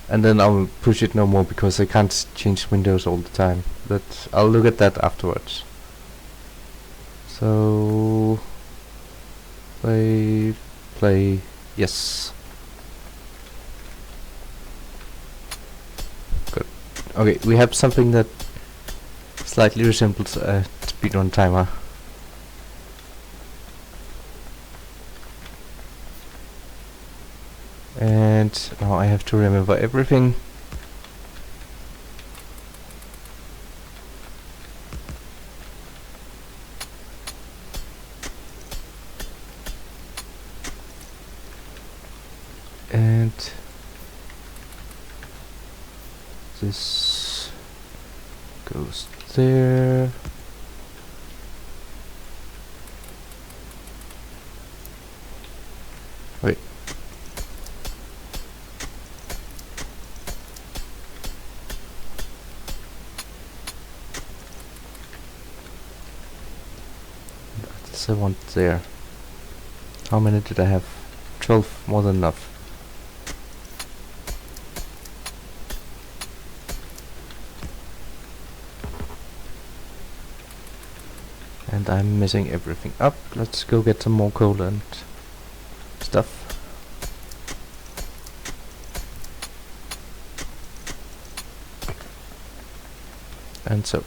and then I'll push it no more because I can't change windows all the time. But I'll look at that afterwards. So play, yes. Good. Okay, we have something that slightly resembles a speedrun timer. And now I have to remember everything. And this goes there. Wait. That's the one there. How many did I have? 12, more than enough. And I'm messing everything up. Let's go get some more coal and stuff. And so.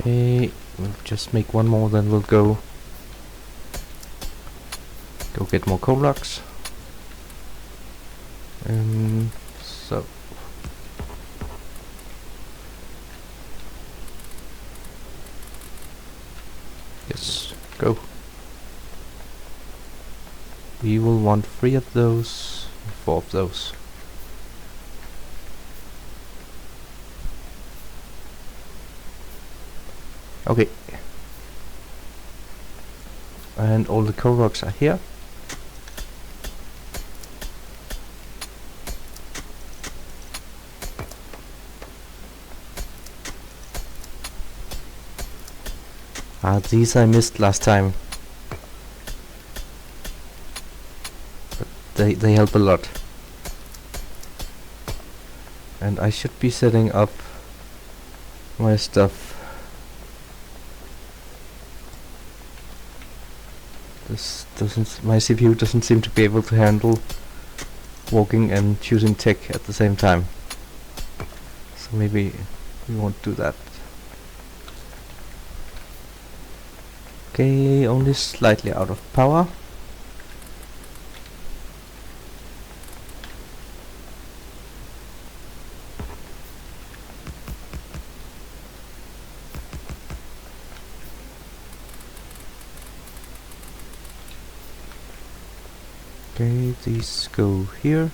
Okay, we'll just make one more, then we'll go get more coal blocks. So yes, go. We will want 3 of those, 4 of those. Okay. And all the coal rocks are here. These I missed last time. But they help a lot. And I should be setting up my stuff. My CPU doesn't seem to be able to handle walking and choosing tech at the same time. So maybe we won't do that. Okay, only slightly out of power. Okay, these go here.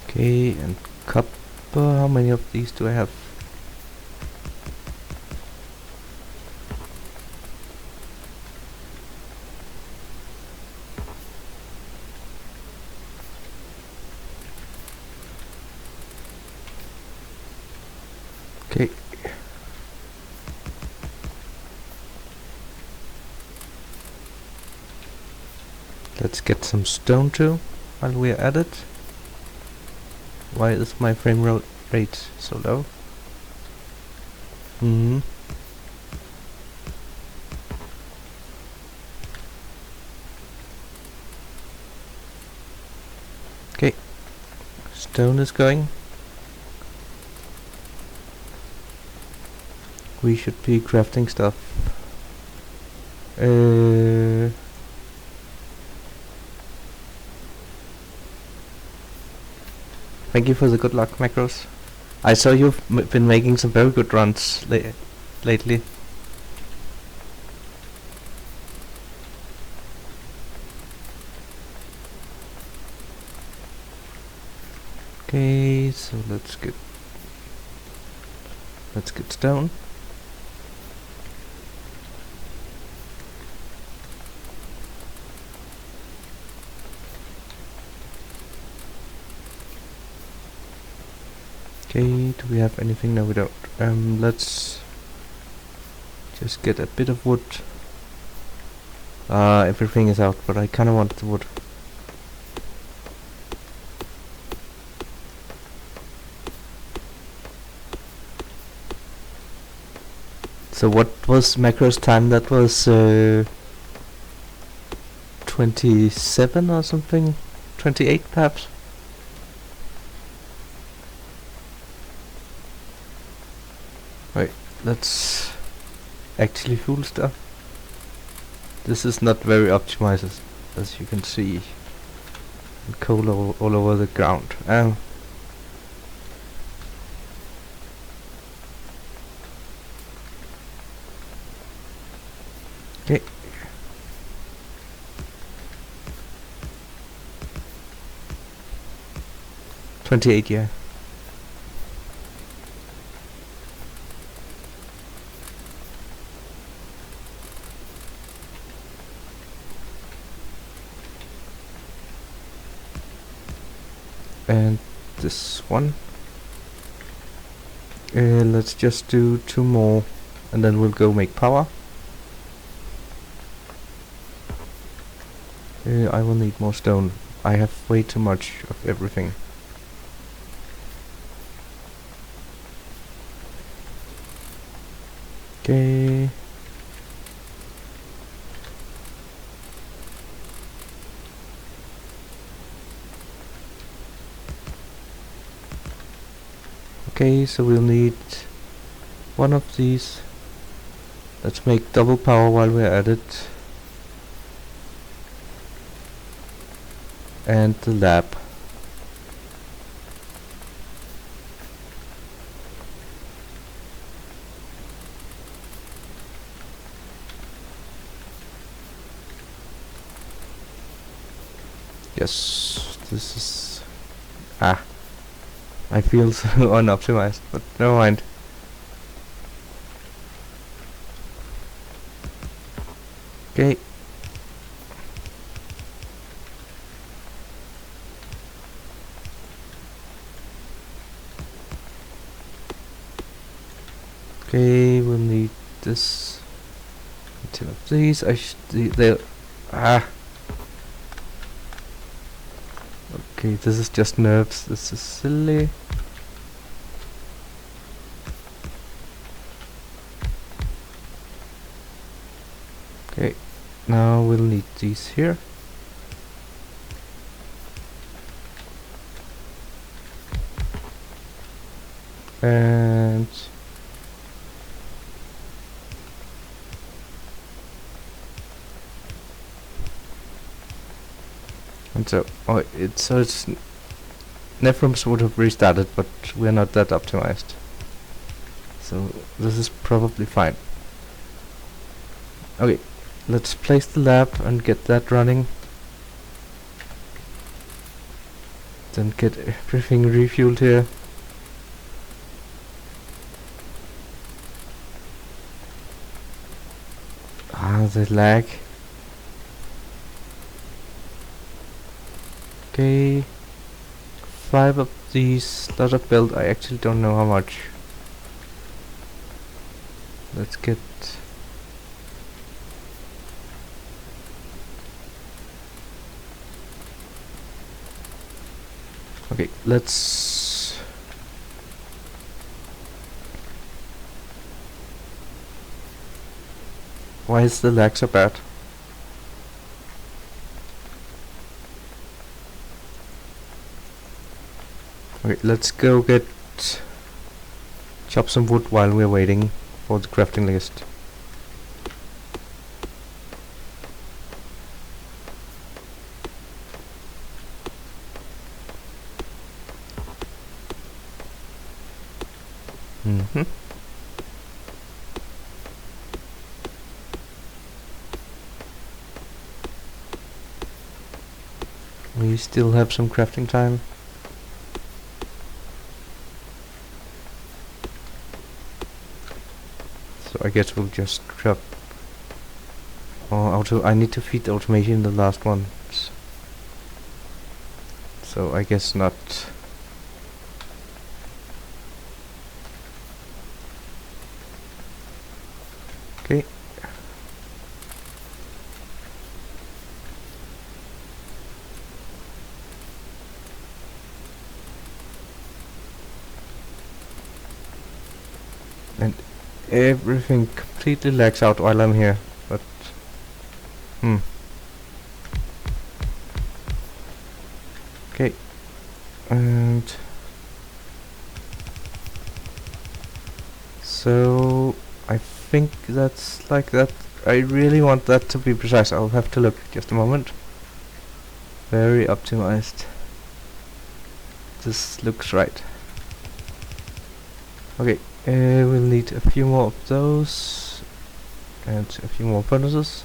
Okay, and copper, how many of these do I have? Okay. Let's get some stone too, while we're at it. Why is my frame rate so low? Okay, stone is going. We should be crafting stuff. Thank you for the good luck macros. I saw you've been making some very good runs lately. Okay, so let's get stone. Okay, do we have anything? No, we don't. Let's just get a bit of wood. Everything is out, but I kinda want the wood. So what was Macro's time? That was 27 or something? 28 perhaps? Wait, let's actually fuel stuff. This is not very optimized, as you can see. And coal all over the ground. Okay. $28, yeah. And this one. Let's just do 2 more, and then we'll go make power. I will need more stone. I have way too much of everything. Okay. Okay, so we'll need one of these. Let's make double power while we're at it. And the lab. Yes, this is... I feel so unoptimized, but never mind. Okay. Okay, we'll need this. 10 of these. Okay, this is just nerves. This is silly. Okay, now we'll need these here. And so, it's Nephrums would have restarted, but we're not that optimized. So this is probably fine. Okay, let's place the lab and get that running. Then get everything refueled here. The lag. Okay, 5 of these, lot of build. I actually don't know how much. Let's get... Okay, let's... Why is the lag so bad? Okay, let's go chop some wood while we're waiting for the crafting list. We still have some crafting time. I guess we'll just drop. I need to feed the automation the last one. So I guess not. Okay. And everything completely lags out while I'm here, but okay. And so I think that's like that. I really want that to be precise. I'll have to look just a moment. Very optimized. This looks right. Okay, we'll need a few more of those and a few more furnaces.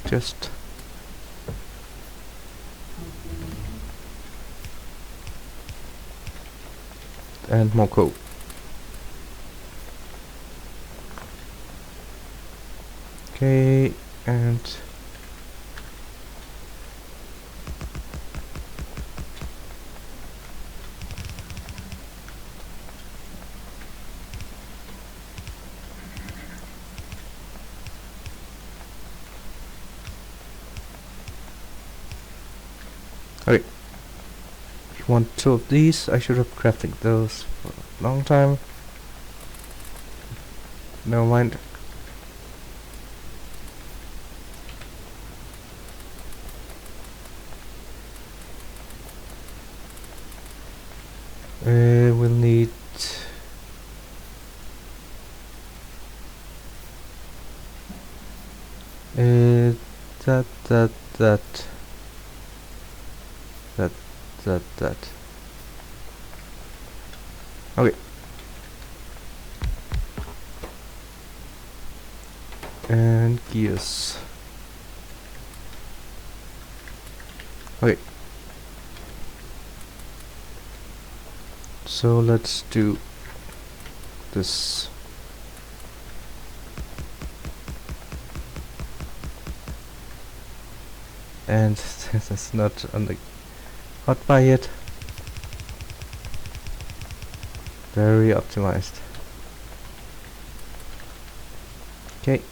Just and more coal. Okay, and okay. If you want 2 of these, I should have crafted those for a long time. Never mind. We'll need that. Okay. And gears. Okay. So let's do this. And this is not on the hotbar yet. Very optimized. Okay.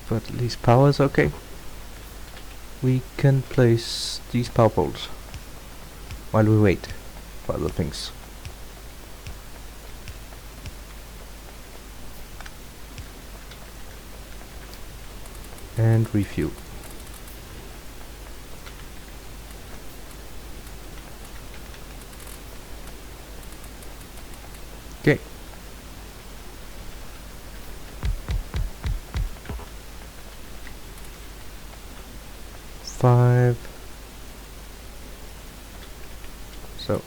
But at least power is okay. We can place these power poles while we wait for other things. And refuel. Okay. Five. So.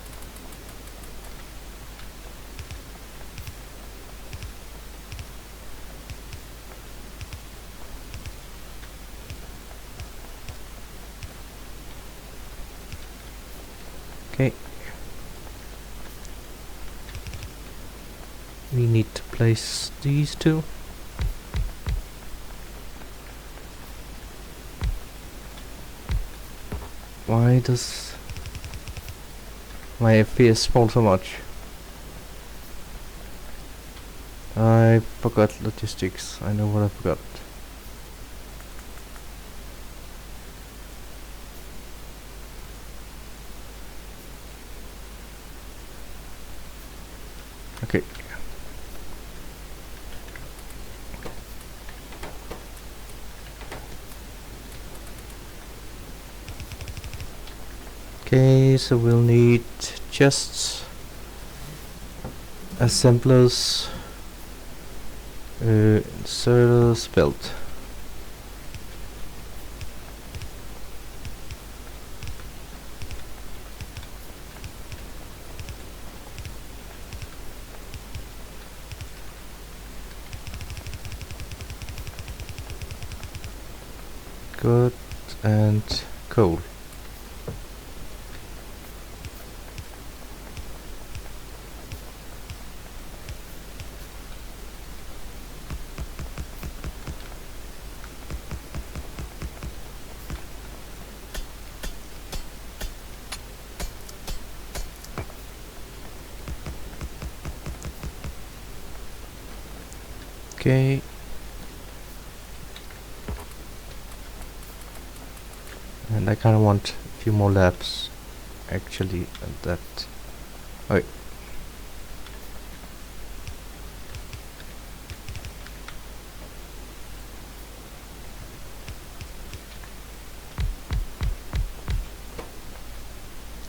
Okay. We need to place these 2. Why does my FPS fall so much? I forgot logistics. I know what I forgot. Okay. Okay, so we'll need chests, assemblers, inserters, belt. Good, and coal. Okay. And I kind of want a few more labs, actually, and that. Oh,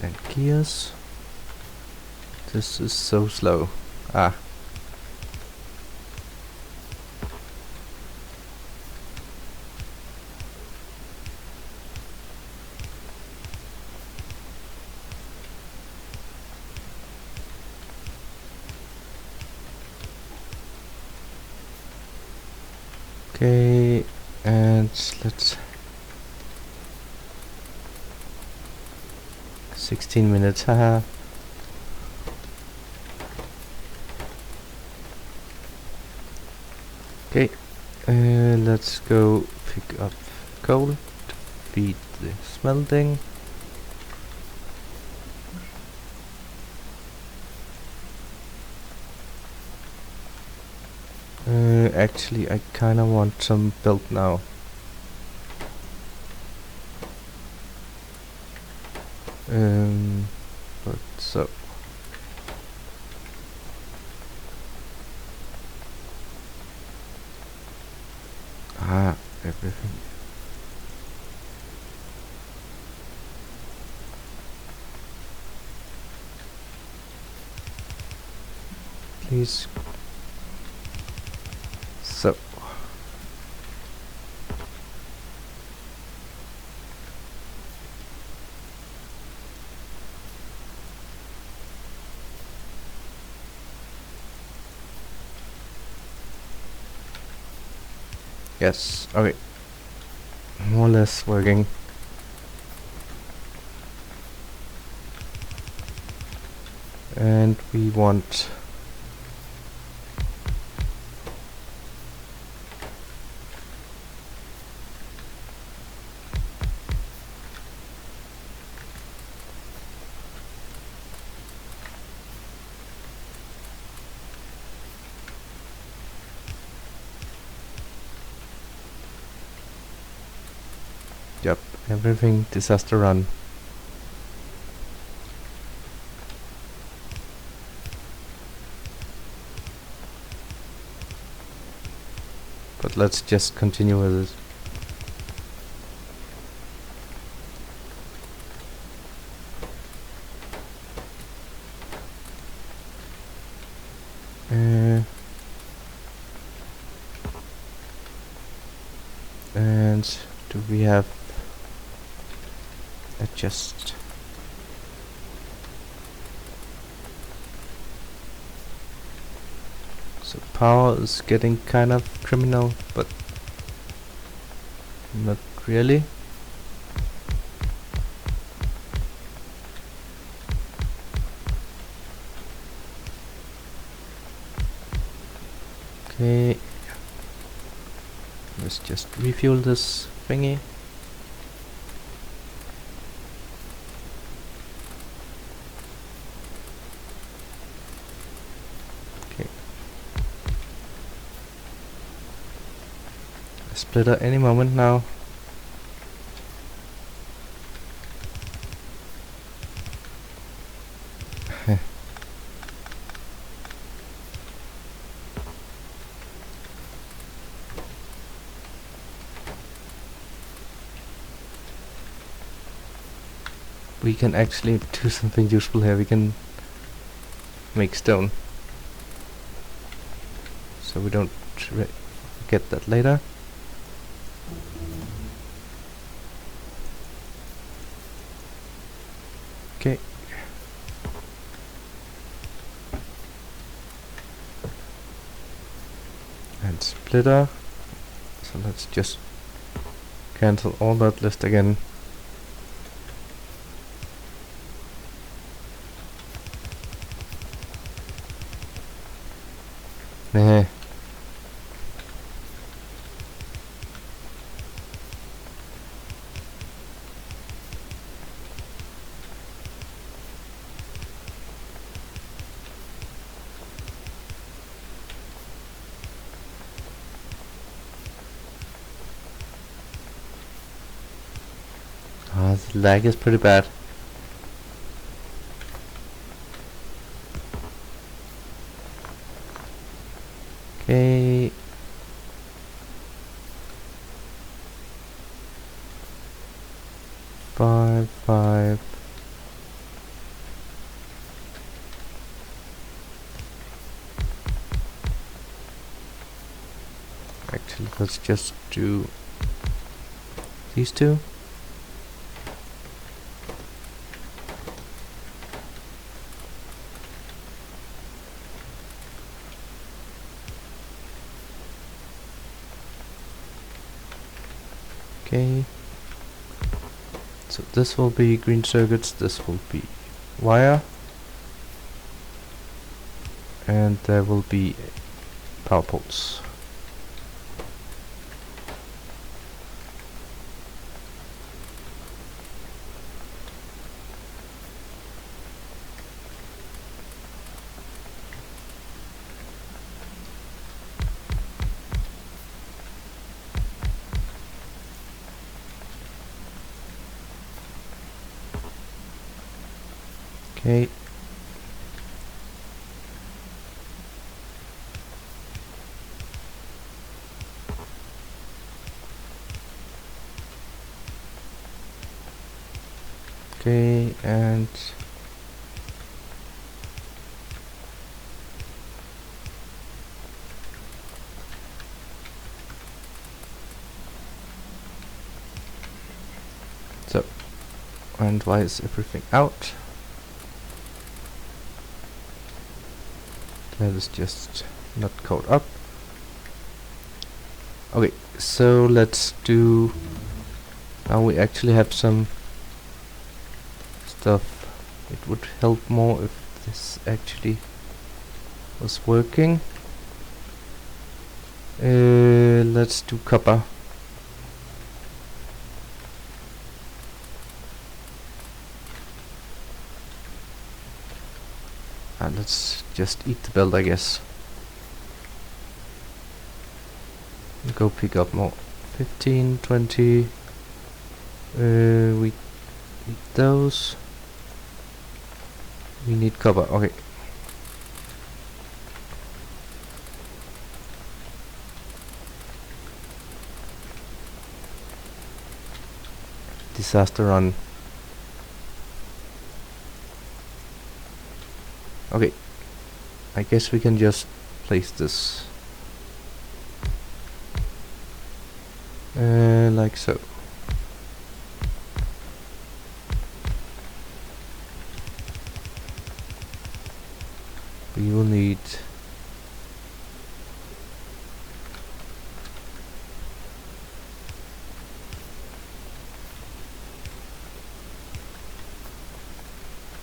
and gears. This is so slow. Ah. Okay, and let's 16 minutes, haha. Okay, let's go pick up coal to feed the smelting. Actually, I kinda want some built now. But so. Ah, everything. Please. So. Yes, okay. More or less working. And we want yep, everything disaster run. But let's just continue with it. And do we have adjust? So power is getting kind of criminal, but not really. Okay, let's just refuel this thingy. Okay, splitter any moment now. We can actually do something useful here. We can make stone, so we don't get that later. Okay. And splitter. So let's just cancel all that list again. Nah. The lag is pretty bad. Okay. Five. Actually, let's just do these two. Okay. So this will be green circuits, this will be wire, and there will be power poles. Okay. Okay, and so, and why is everything out? That is just not caught up. Okay, so let's do. Now we actually have some stuff. It would help more if this actually was working. Let's do copper. And let's just eat the belt, I guess. Go pick up more. 15, 20. We need those. We need copper. Okay. Disaster run. Okay. I guess we can just place this. Like so. We will need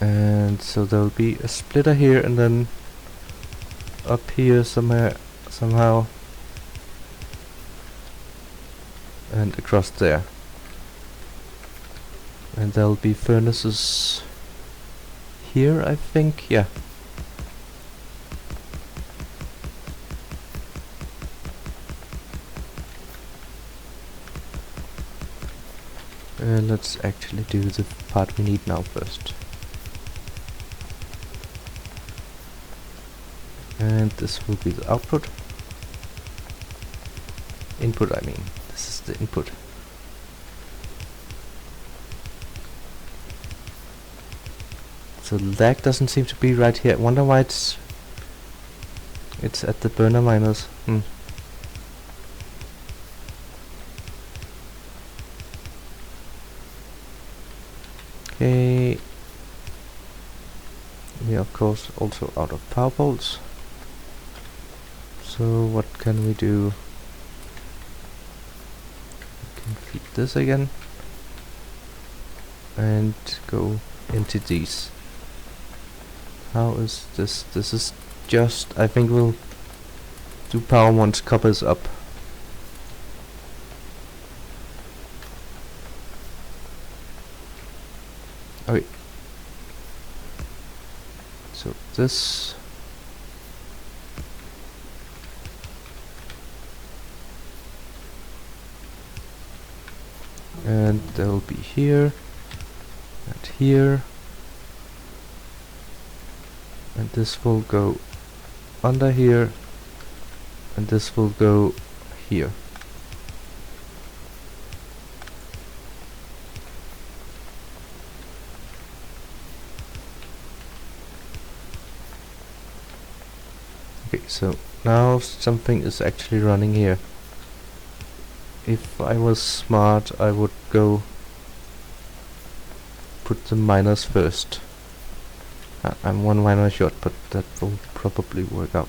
and so there will be a splitter here and then up here somewhere somehow and across there, and there'll be furnaces here, I think. Yeah. Let's actually do the part we need now first. And this will be the output. Input, I mean. This is the input. So the lag doesn't seem to be right here. I wonder why it's at the burner miners. Okay. We are of course also out of power poles. So what can we do? We can feed this again and go into these. How is this? This is just, I think we'll do power once copper is up. Okay. So this. And there will be here. And here. And this will go under here. And this will go here. Okay, so now something is actually running here. If I was smart, I would go put the miners first. I'm one miner short, but that will probably work out.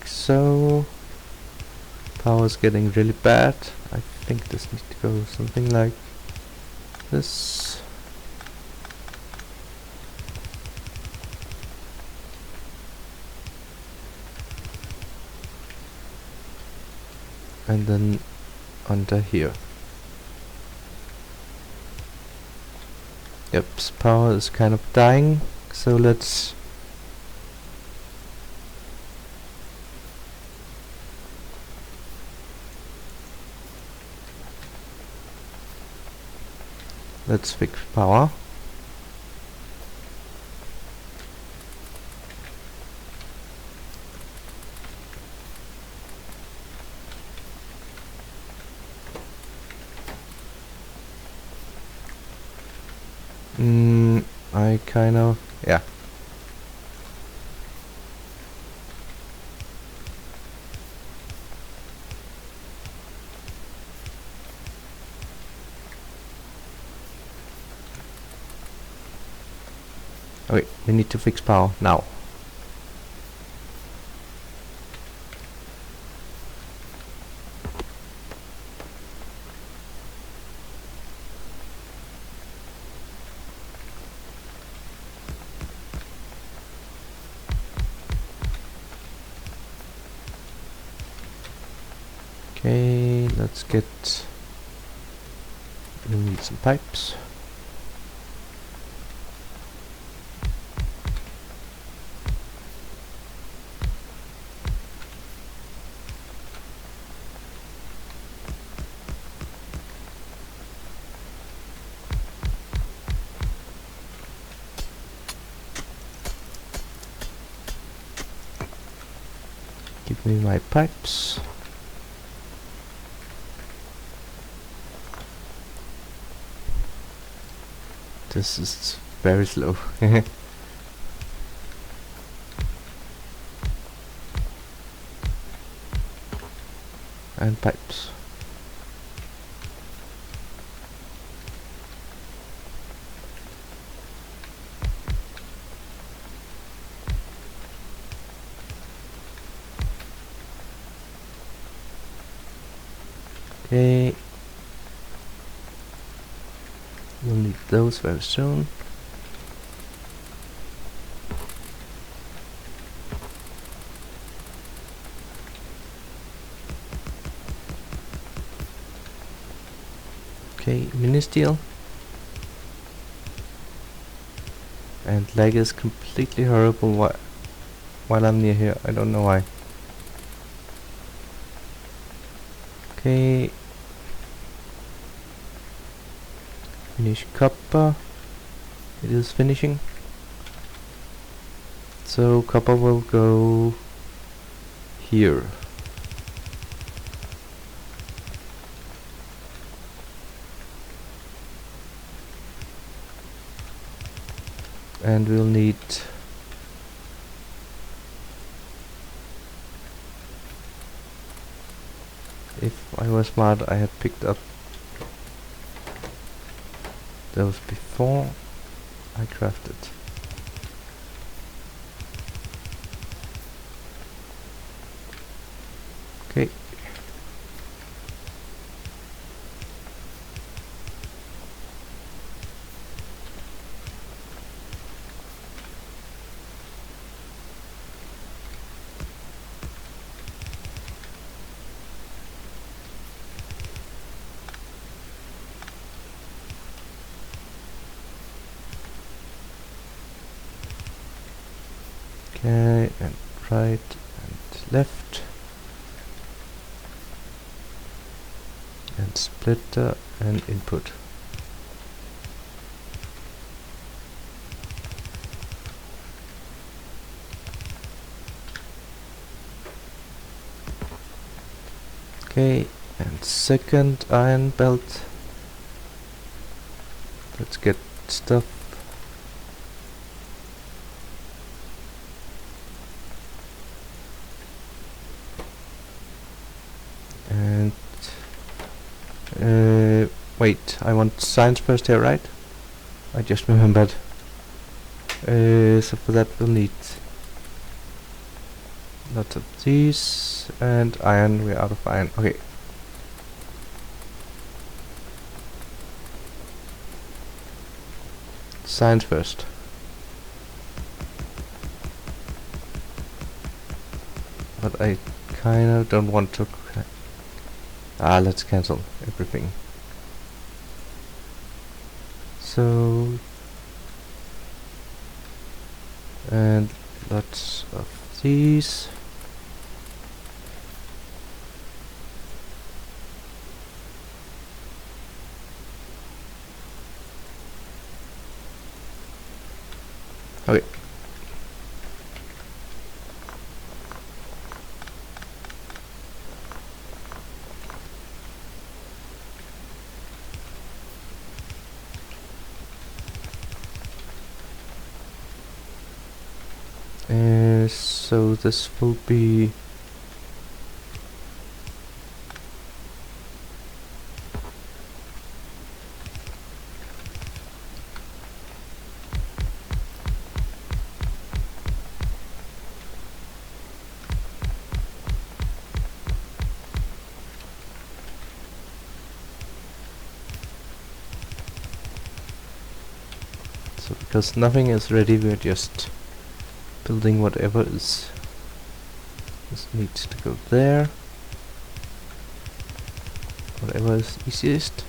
So power's getting really bad. I think this needs to go something like this. And then under here. Yep, power is kind of dying, so let's fix power. I kind of, yeah. Okay, we need to fix power now. Okay, let's get, we need some pipes. Give me my pipes. This is very slow. And pipes. Okay. We'll need those very soon. Okay, mini steel. And lag is completely horrible while I'm near here. I don't know why. Okay. Finish copper. It is finishing. So copper will go here. And we'll need If I were smart, I had picked up those before I crafted. Okay. Okay, and right and left. And splitter and input. Okay, and second iron belt. Let's get stuff. And wait, I want science first here, right? I just remembered. So for that we'll need lots of these, and iron. We're out of iron. Okay. Science first. But I kinda don't want to. Let's cancel everything. So, and lots of these. Okay. So this will be so because nothing is ready, we're just building whatever is. This needs to go there. Whatever is easiest.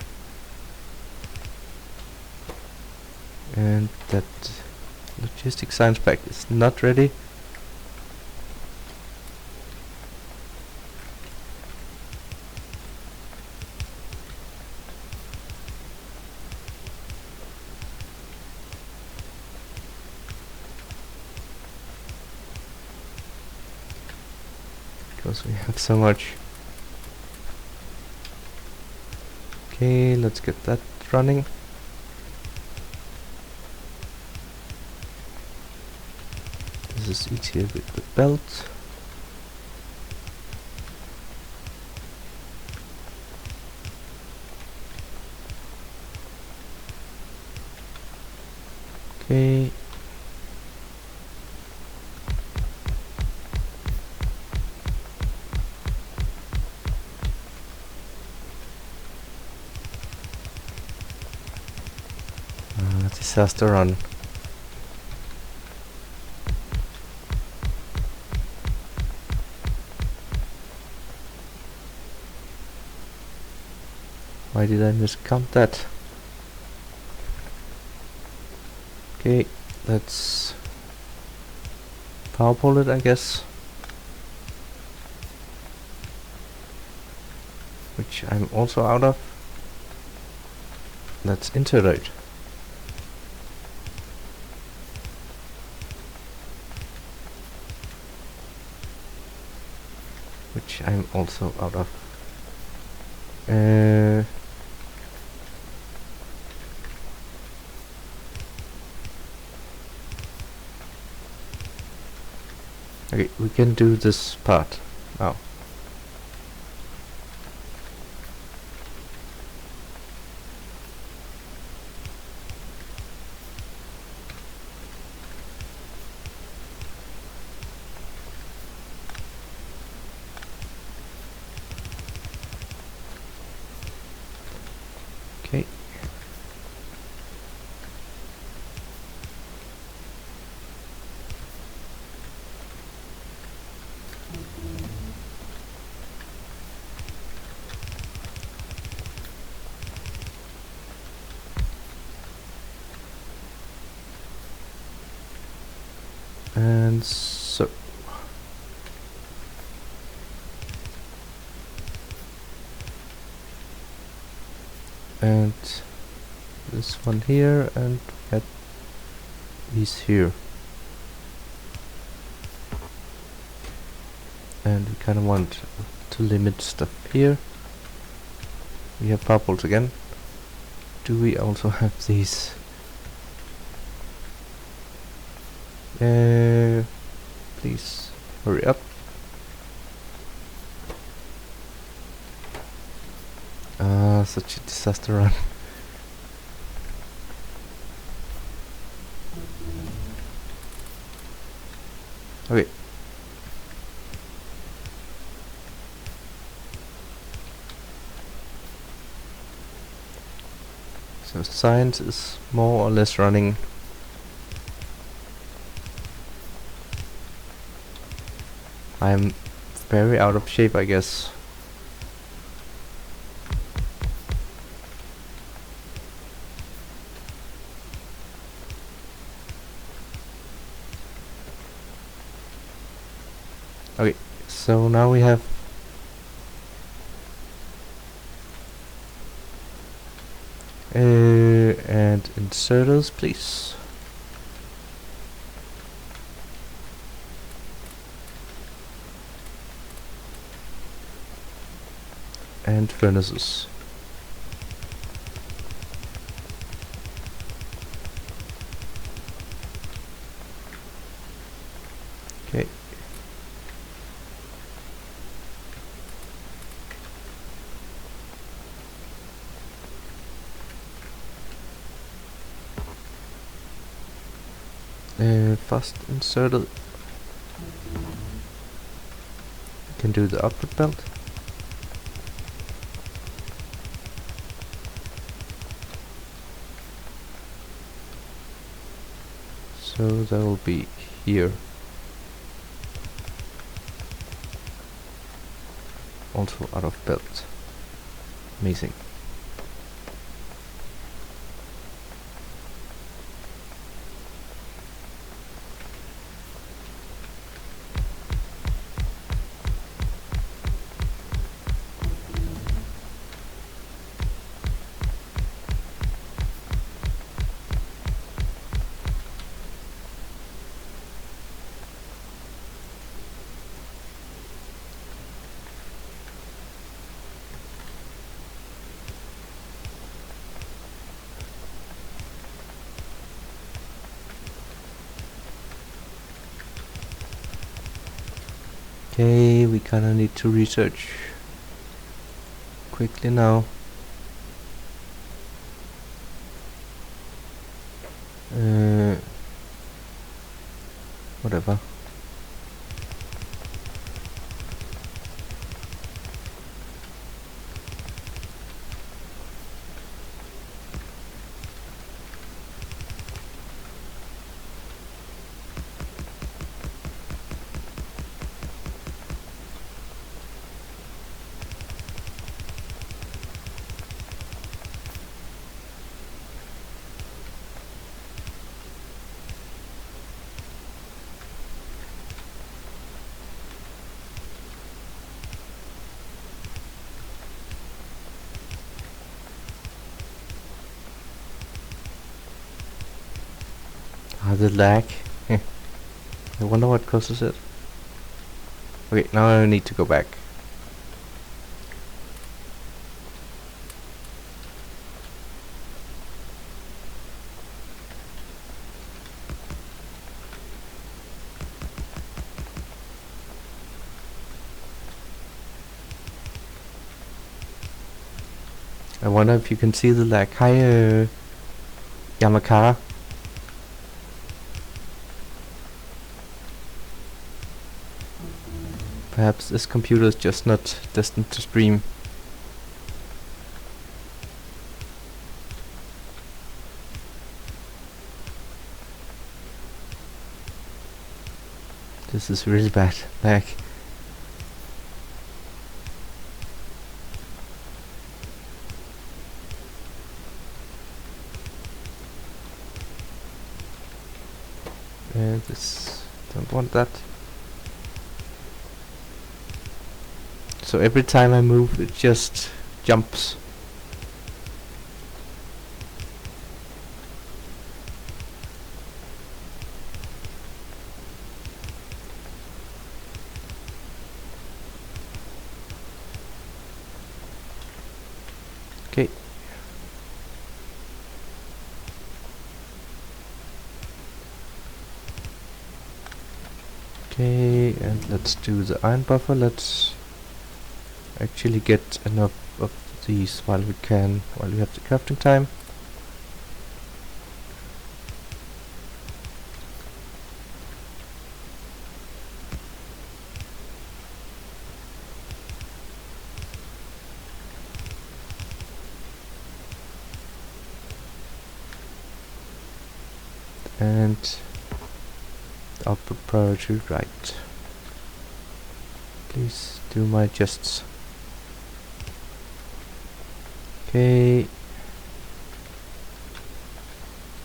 And that logistic science pack is not ready. Because we have so much. Okay, let's get that running. This is easier with the belt. Okay. Disaster run. Why did I miscount that? Okay, let's power pole it, I guess. Which I'm also out of. Let's integrate. Which I'm also out of. Okay, we can do this part now. Okay. And so. And this one here, and add these here. And we kind of want to limit stuff here. We have bubbles again. Do we also have these? Please hurry up. Such a disaster run. Okay. So science is more or less running. I'm very out of shape, I guess. Okay, so now we have and inserters, please. And furnaces. Okay. Fast inserted. Can do the output belt. So that will be here. Also out of belt. Amazing. Okay, we kinda need to research quickly now. Whatever. The lag. I wonder what causes it. Okay, now I need to go back. I wonder if you can see the lag. Hi, Yamakara. Perhaps this computer is just not destined to stream. This is really bad. Lag. This, don't want that. So every time I move, it just jumps. Okay. Okay, and let's do the iron buffer. Let's actually get enough of these while we can, while we have the crafting time. And output priority right. Please do my chests. Okay.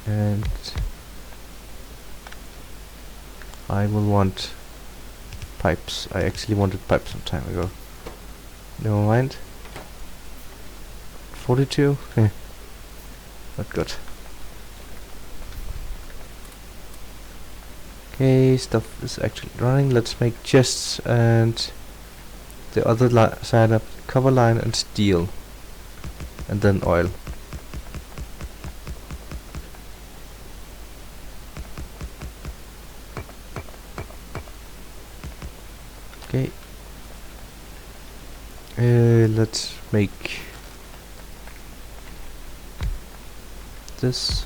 And I will want pipes. I actually wanted pipes some time ago. Never mind. 42? Eh. Not good. Okay, stuff is actually running. Let's make chests and the other side up, cover line and steel. And then oil. Okay. Let's make this.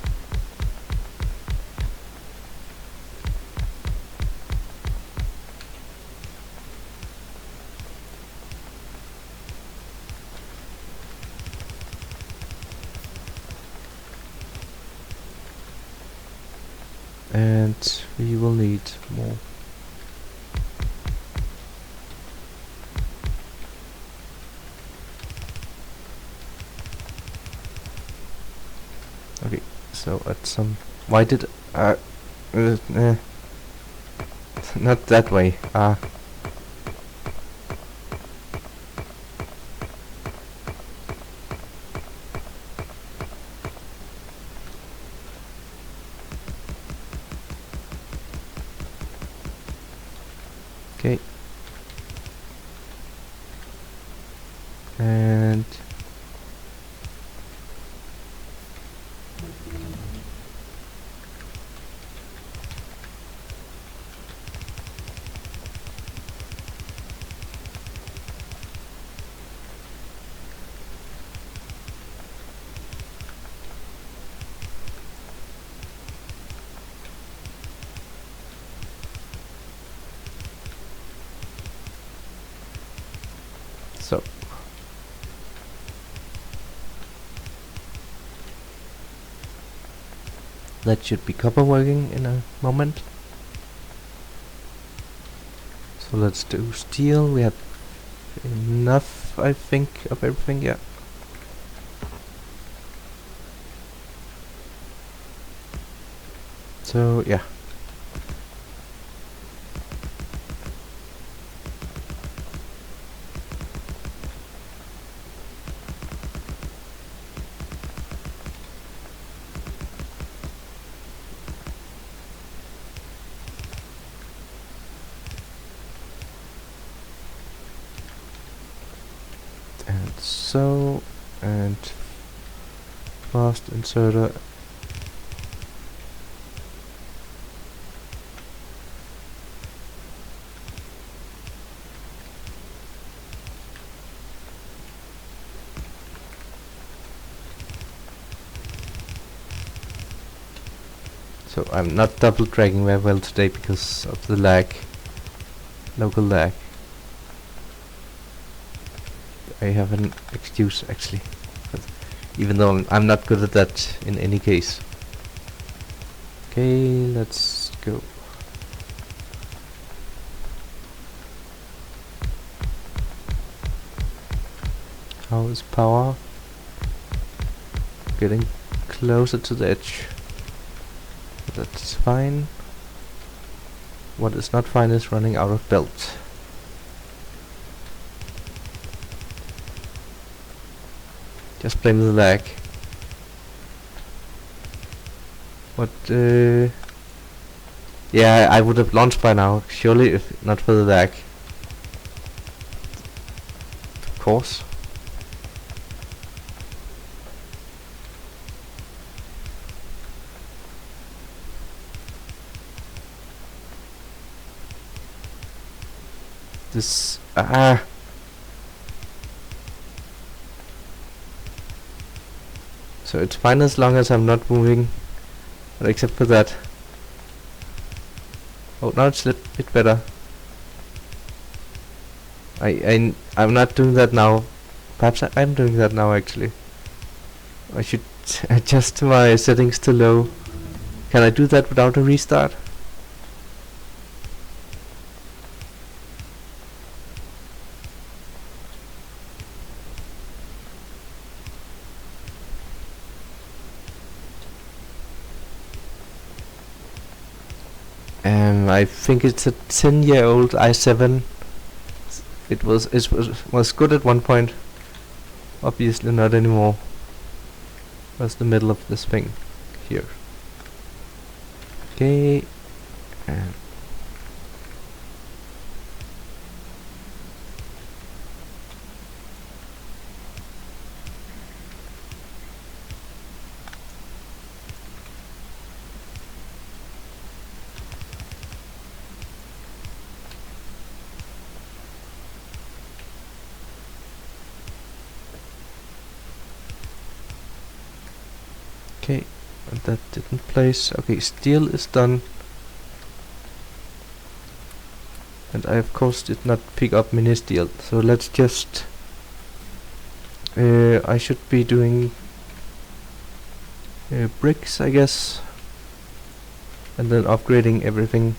And we will need more. Okay, so at some... Why did... not that way. Okay. And... so... That should be copper working in a moment. So let's do steel. We have enough, I think, of everything, yeah. So, yeah. And so, and fast inserter. So I'm not double dragging very well today because of the lag, local lag. I have an excuse actually, but even though I'm not good at that in any case. Okay, let's go. How is power? Getting closer to the edge. That's fine. What is not fine is running out of belt. Just blame the lag. What, yeah, I would have launched by now, surely, if not for the lag. Of course. This, So it's fine as long as I'm not moving, but except for that. Oh, now it's a bit better. I'm not doing that now. Perhaps I'm doing that now actually. I should adjust my settings to low. Can I do that without a restart? I think it's a 10-year-old i7. It was good at one point. Obviously not anymore. That's the middle of this thing here. Okay. Okay, that didn't place. Okay, steel is done. And I of course did not pick up mini steel, so let's just I should be doing bricks, I guess, and then upgrading everything.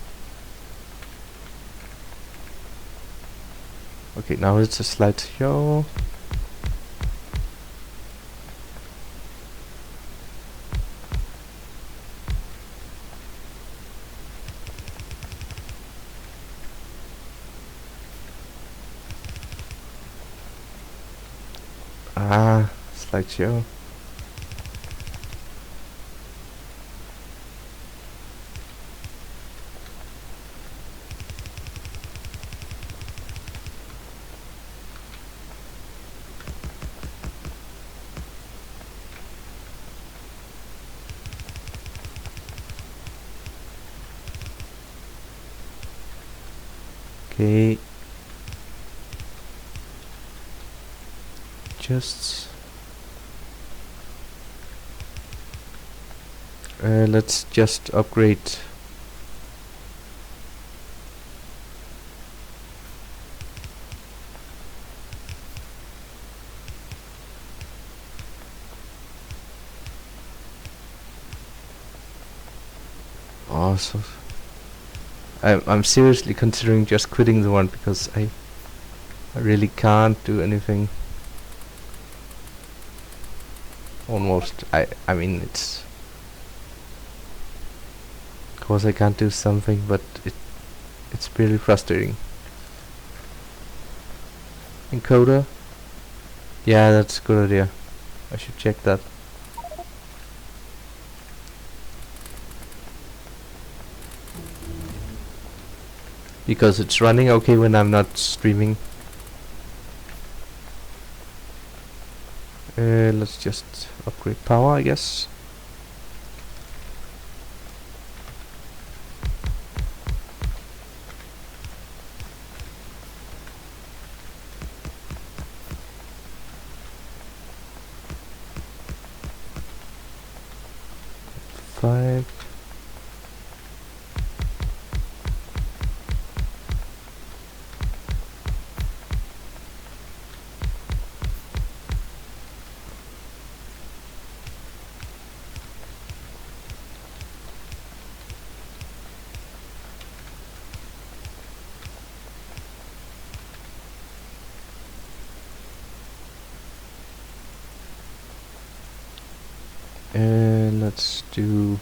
Okay, now it's a slideshow. Slideshow. Okay. Just let's just upgrade so I'm seriously considering just quitting the one because I really can't do anything. Almost. I mean, it's of course I can't do something, but it's really frustrating. Encoder? Yeah, that's a good idea. I should check that. Because it's running okay when I'm not streaming. Let's just upgrade power, I guess. Five. Let's do...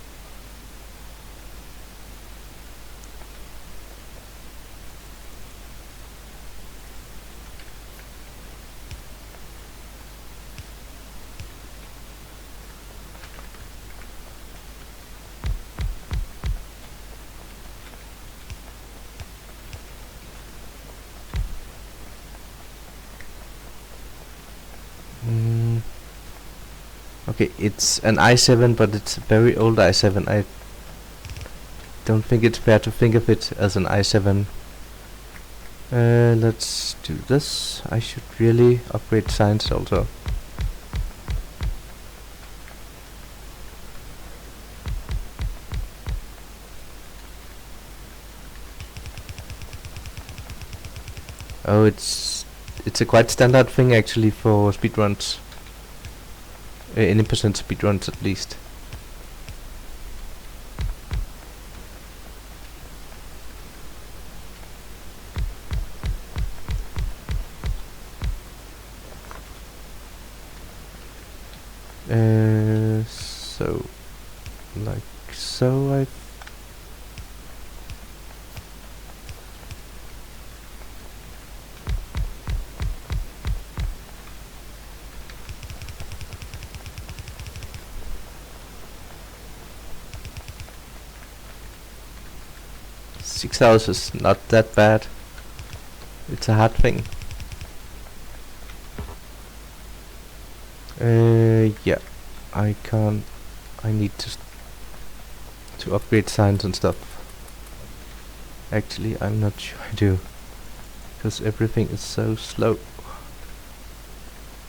Okay, it's an i7, but it's a very old i7. I don't think it's fair to think of it as an i7. Let's do this. I should really upgrade science also. Oh, it's a quite standard thing actually for speedruns. Any percent speedruns at least. So like so I 6 hours is not that bad. It's a hard thing. Yeah, I can't. I need to upgrade science and stuff. Actually, I'm not sure I do, because everything is so slow.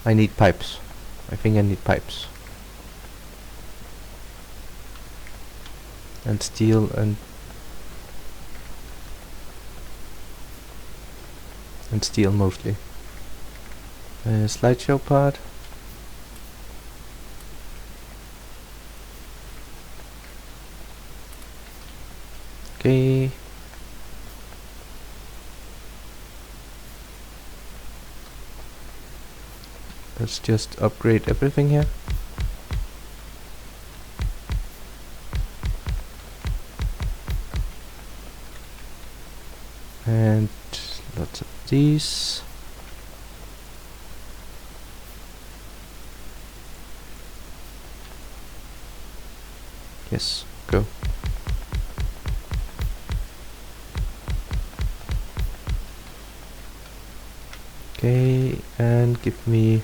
I need pipes. I think I need pipes. And steel and steel mostly. Slideshow part. Okay. Let's just upgrade everything here. And lots of these. Yes, go. Okay, and give me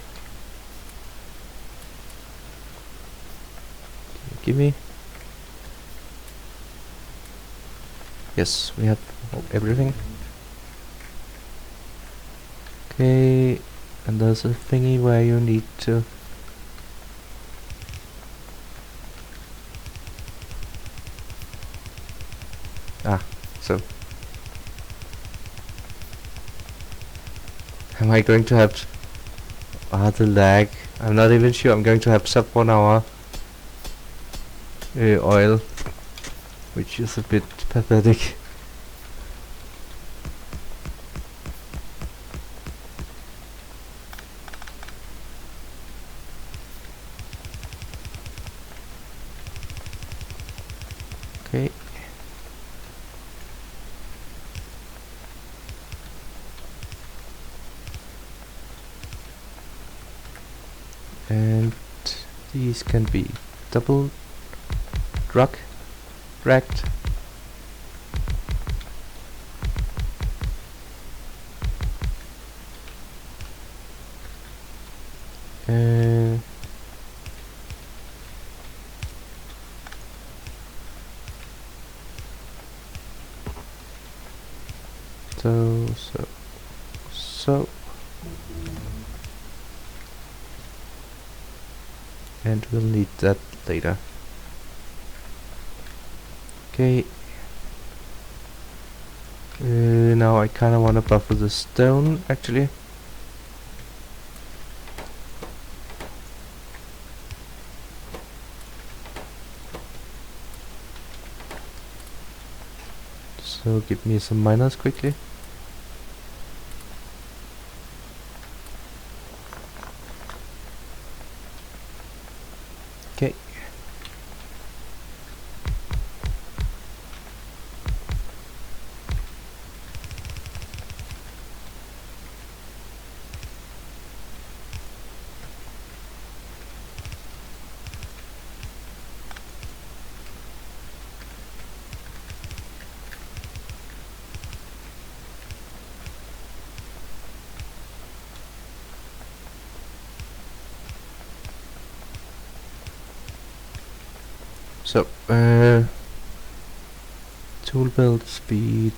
yes, we have everything. Okay, and there's a thingy where you need to so am I going to have the lag? I'm not even sure. I'm going to have sub 1 hour oil, which is a bit pathetic. Okay. And these can be double racked. So and we'll need that later. Okay. Now I kinda wanna buffer the stone actually. So give me some miners quickly. Okay. So, tool build, speed,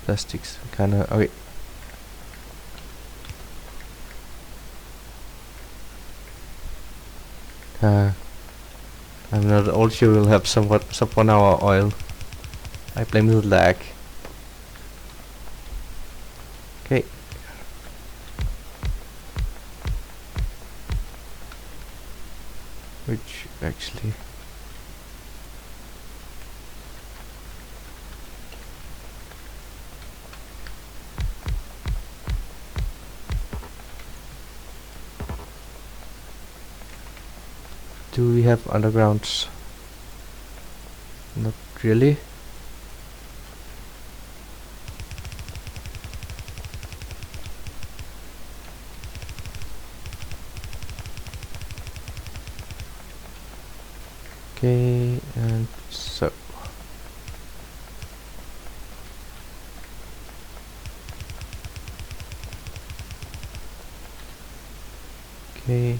plastics, kinda, okay. I'm not all sure we'll have some 1 hour oil. I blame the lag. Okay. Which actually... Do we have undergrounds? Not really. Okay, and so... Okay.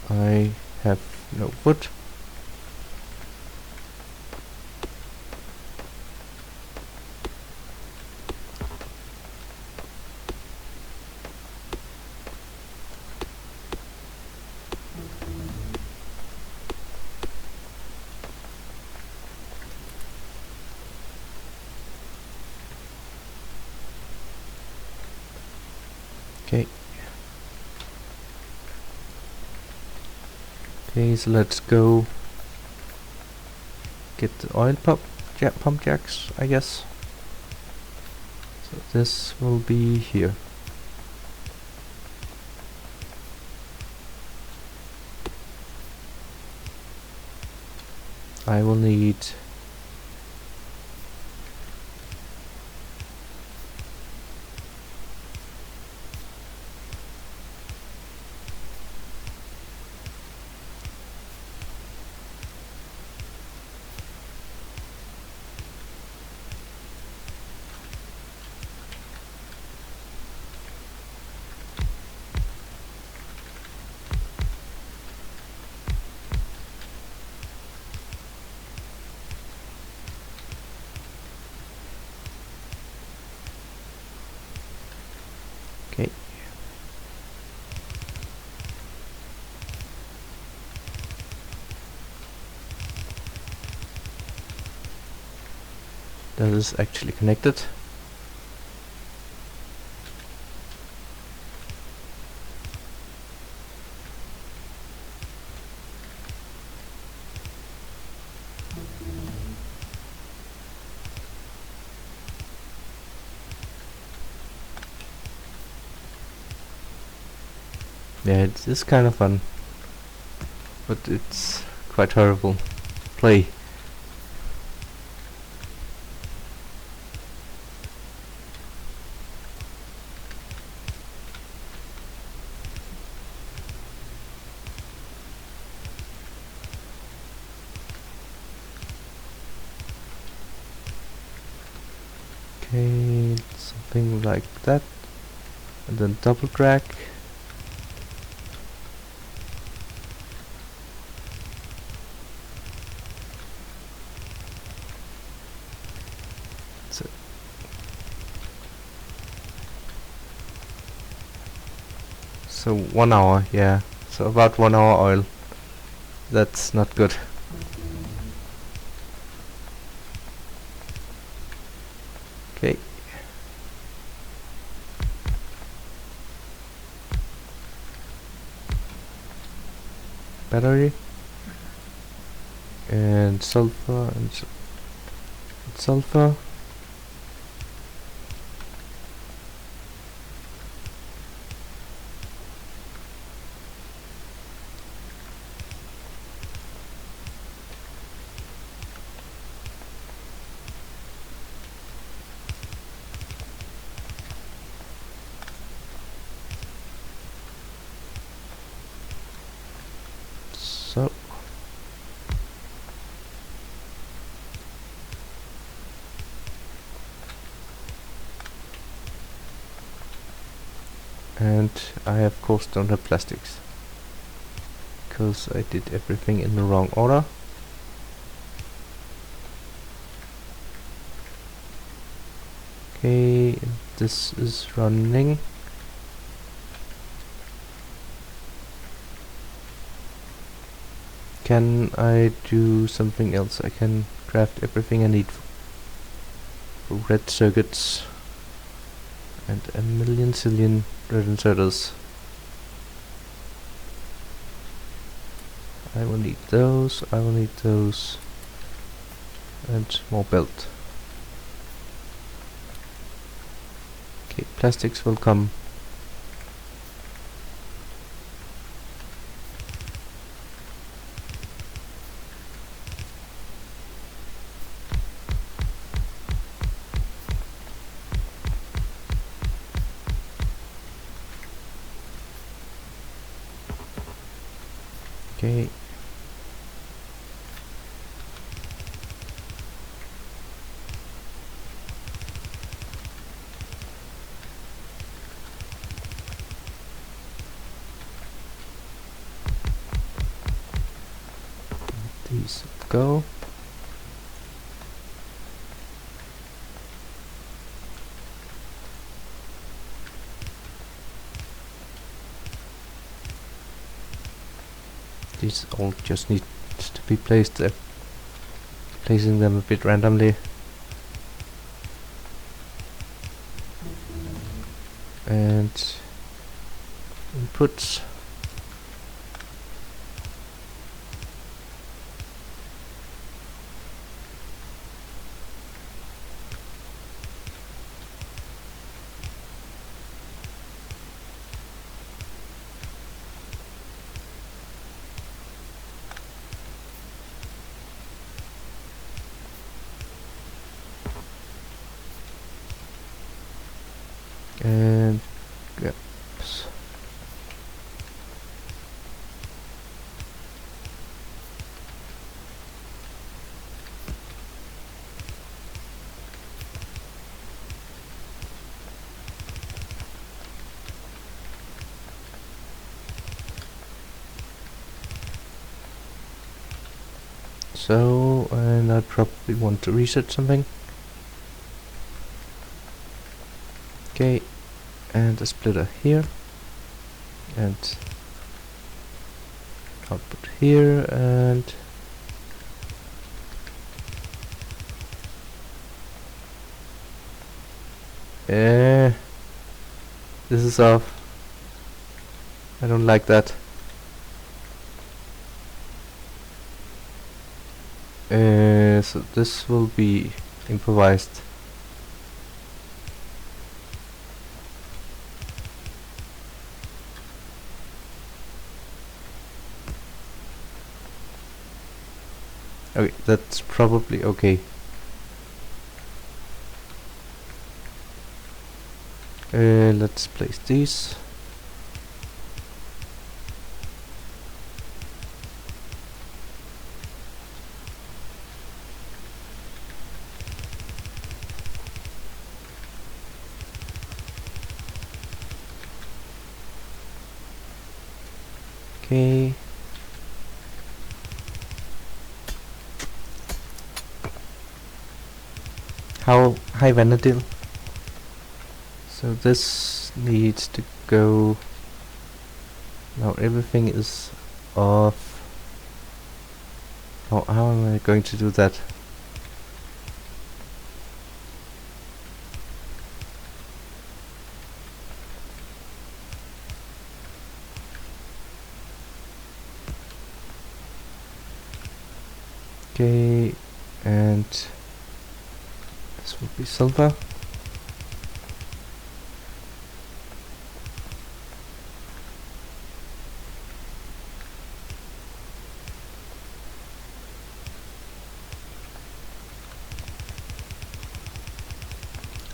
I have no wood. Okay. Okay, so let's go get the oil pump jacks, I guess. So this will be here. I will need... Okay. That is actually connected. Yeah, it is kind of fun, but it's quite horrible play. Okay, something like that, and then double drag. So 1 hour, yeah. So about 1 hour oil. That's not good. Okay. Battery. And sulfur and sulfur. So And I of course don't have plastics, because I did everything in the wrong order. Okay, this is running. Can I do something else? I can craft everything I need for red circuits and a million zillion red inserters. I will need those, I will need those, and more belt. Okay, plastics will come. Okay. These go. These all just need to be placed there. Placing them a bit randomly. And inputs. And gaps. So, and I probably want to reset something. Okay, and a splitter here, and output here, and this is off. I don't like that. So this will be improvised. Okay, that's probably okay. Let's place these. Okay. How high vanadil? So this needs to go. Now everything is off. How am I going to do that? Okay, and this will be silver.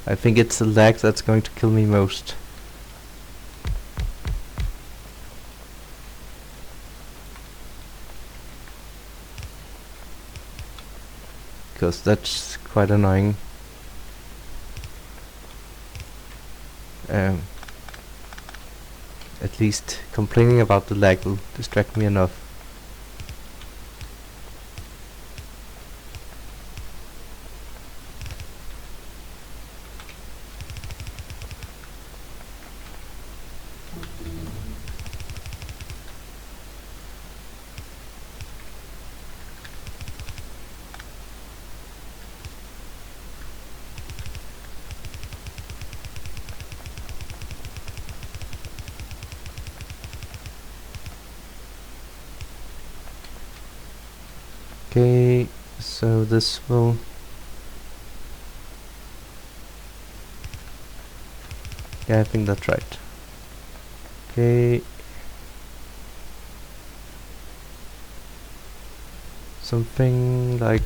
I think it's the lag that's going to kill me most. Because that's quite annoying. least complaining about the lag will distract me enough. Okay, so this will... Yeah, I think that's right. Okay. Something like...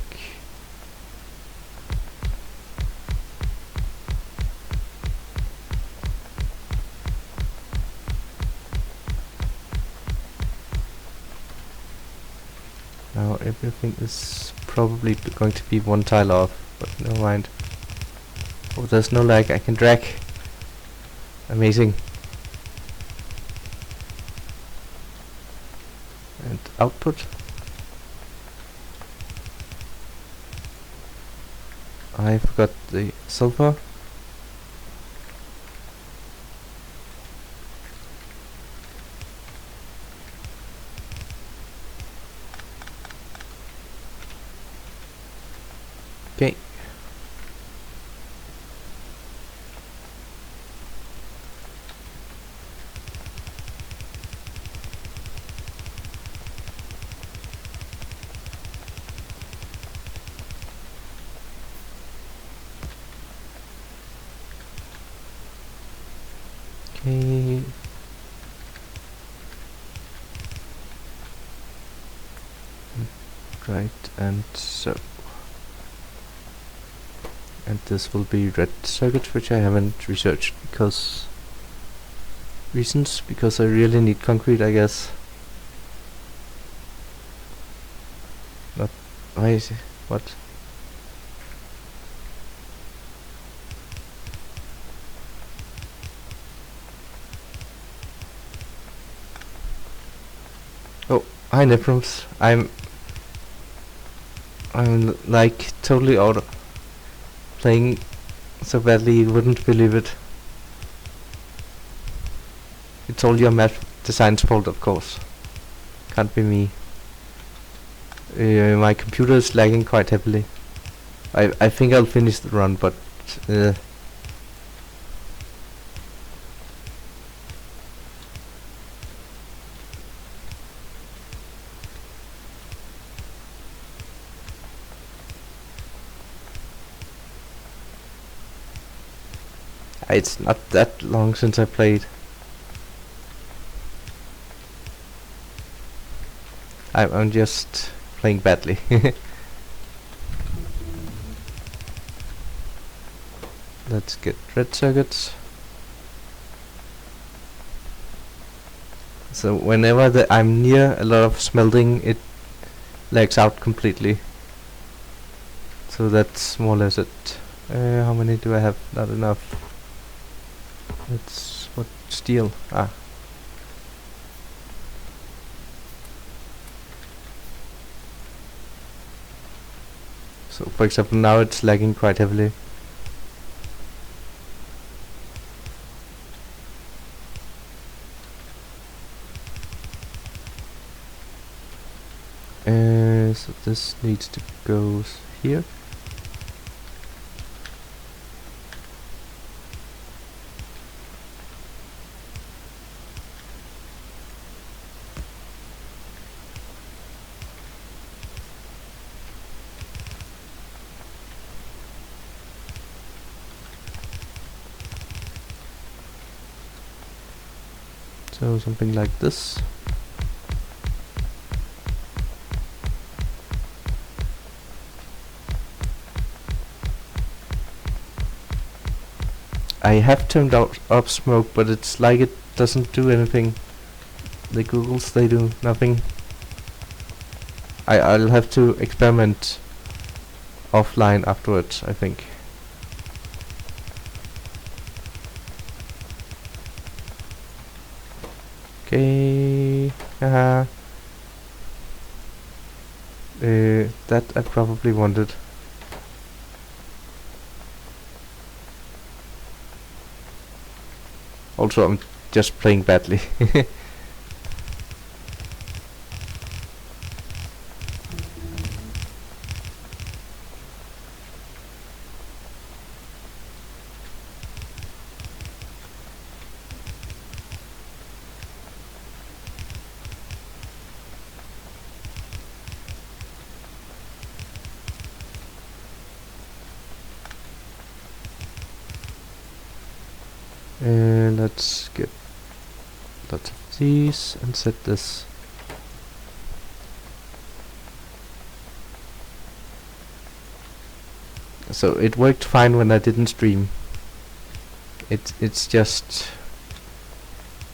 Now everything is probably going to be one tile off, but never mind. Oh, there's no lag, I can drag. Amazing. And output. I forgot the sulfur. Okay. Okay. Right, and so. And this will be red circuit, which I haven't researched because I really need concrete, I guess. Not why is it? What? Oh, hi Neprums. I'm like totally out of playing so badly you wouldn't believe it. It's all your math design's fault, of course. Can't be me. My computer is lagging quite heavily. I think I'll finish the run, but it's not that long since I played. I'm just playing badly. Let's get red circuits. So whenever I'm near a lot of smelting, it lags out completely. So that's more or less it. How many do I have? Not enough. It's what steel? Ah. So for example, now it's lagging quite heavily. So this needs to go here. So something like this. I have turned up smoke, but it's like it doesn't do anything. The Googles, they do nothing. I'll have to experiment offline afterwards, I think. Okay. Haha. That I probably wanted. Also, I'm just playing badly. Let's get lots of these and set this. So it worked fine when I didn't stream. It's just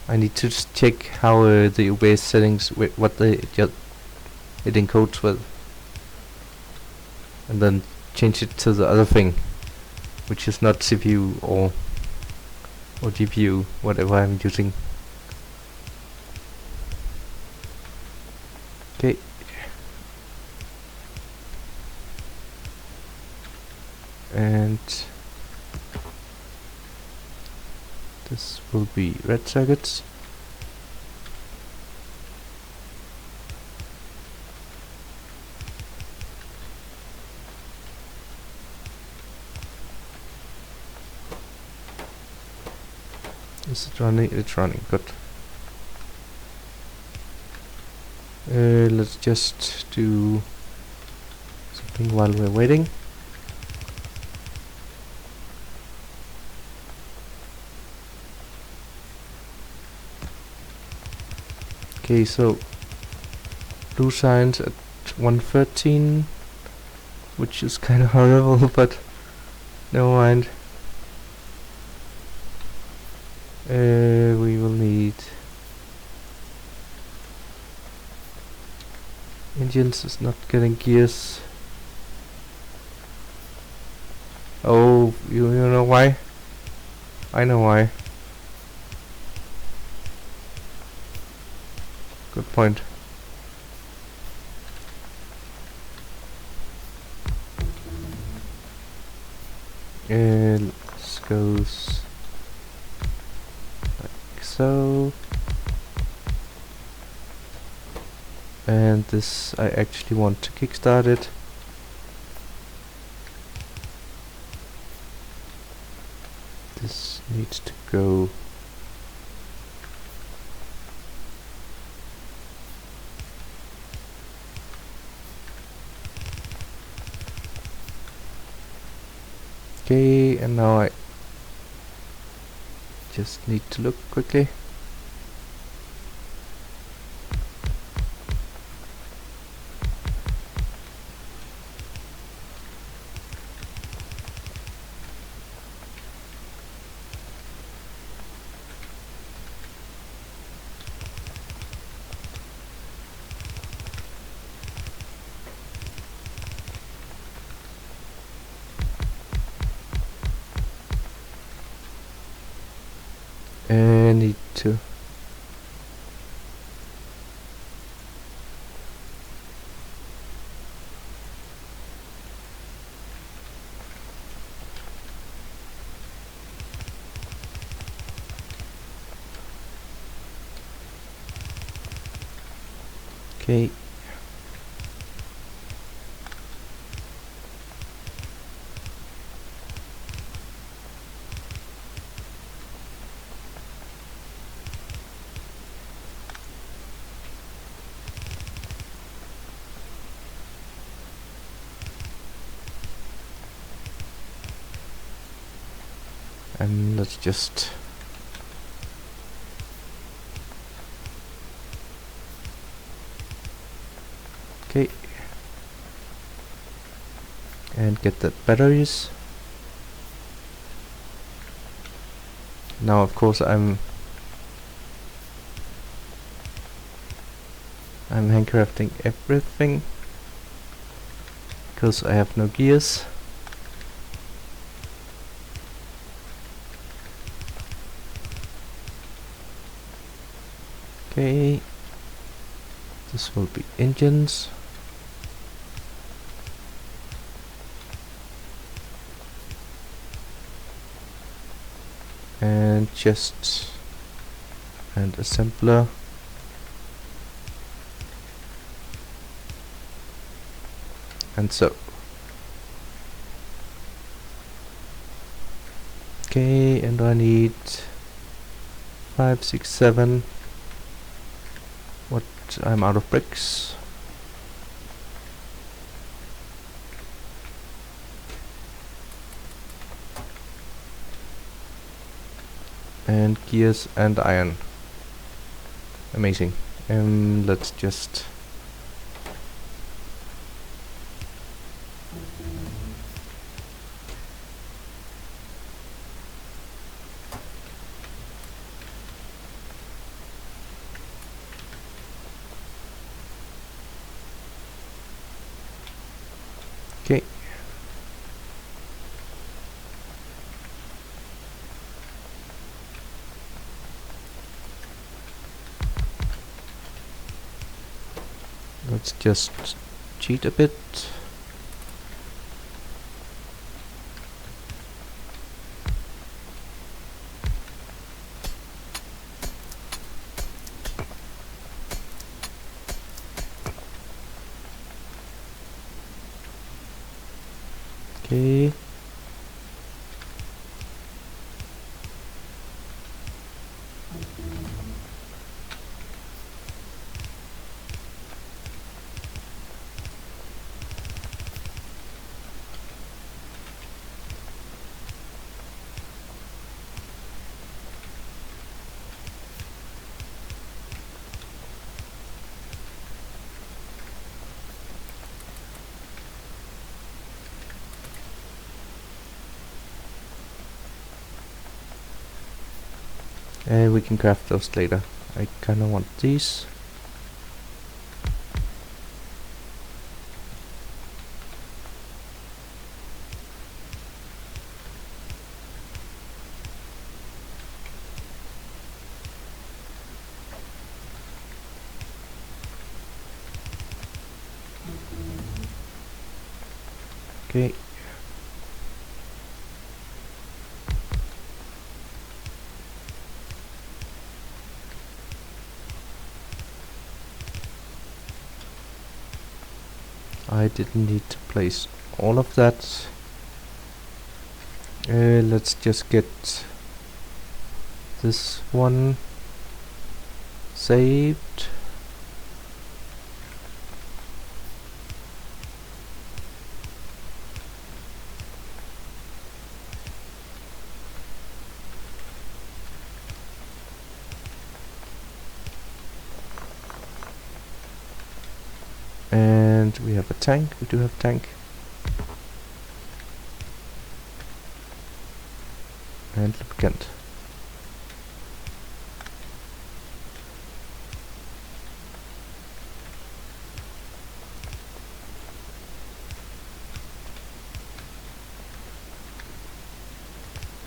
I need to just check how the OBS settings what it encodes with, and then change it to the other thing, which is not CPU or GPU, whatever I'm using. Okay. And this will be red circuits. Is it running? It's running, good. Let's just do something while we're waiting. Okay, so blue signs at 113, which is kind of horrible, but never mind. We will need engines is not getting gears. Oh, you know why? I know why. Good point. This goes like so. And this I actually want to kickstart it. This needs to go okay, and now I just need to look quickly. Need to okay. And let's just okay, and get the batteries. Now of course I'm handcrafting everything because I have no gears. be engines. And chests and assembler. And so. Okay, and I need 5, 6, 7. What? I'm out of bricks. And gears and iron. Amazing. Let's just okay. Let's just cheat a bit. Okay. And we can craft those later. I kinda want these. Okay. I didn't need to place all of that. Let's just get this one saved. And we have a tank. We do have a tank. And lubricant.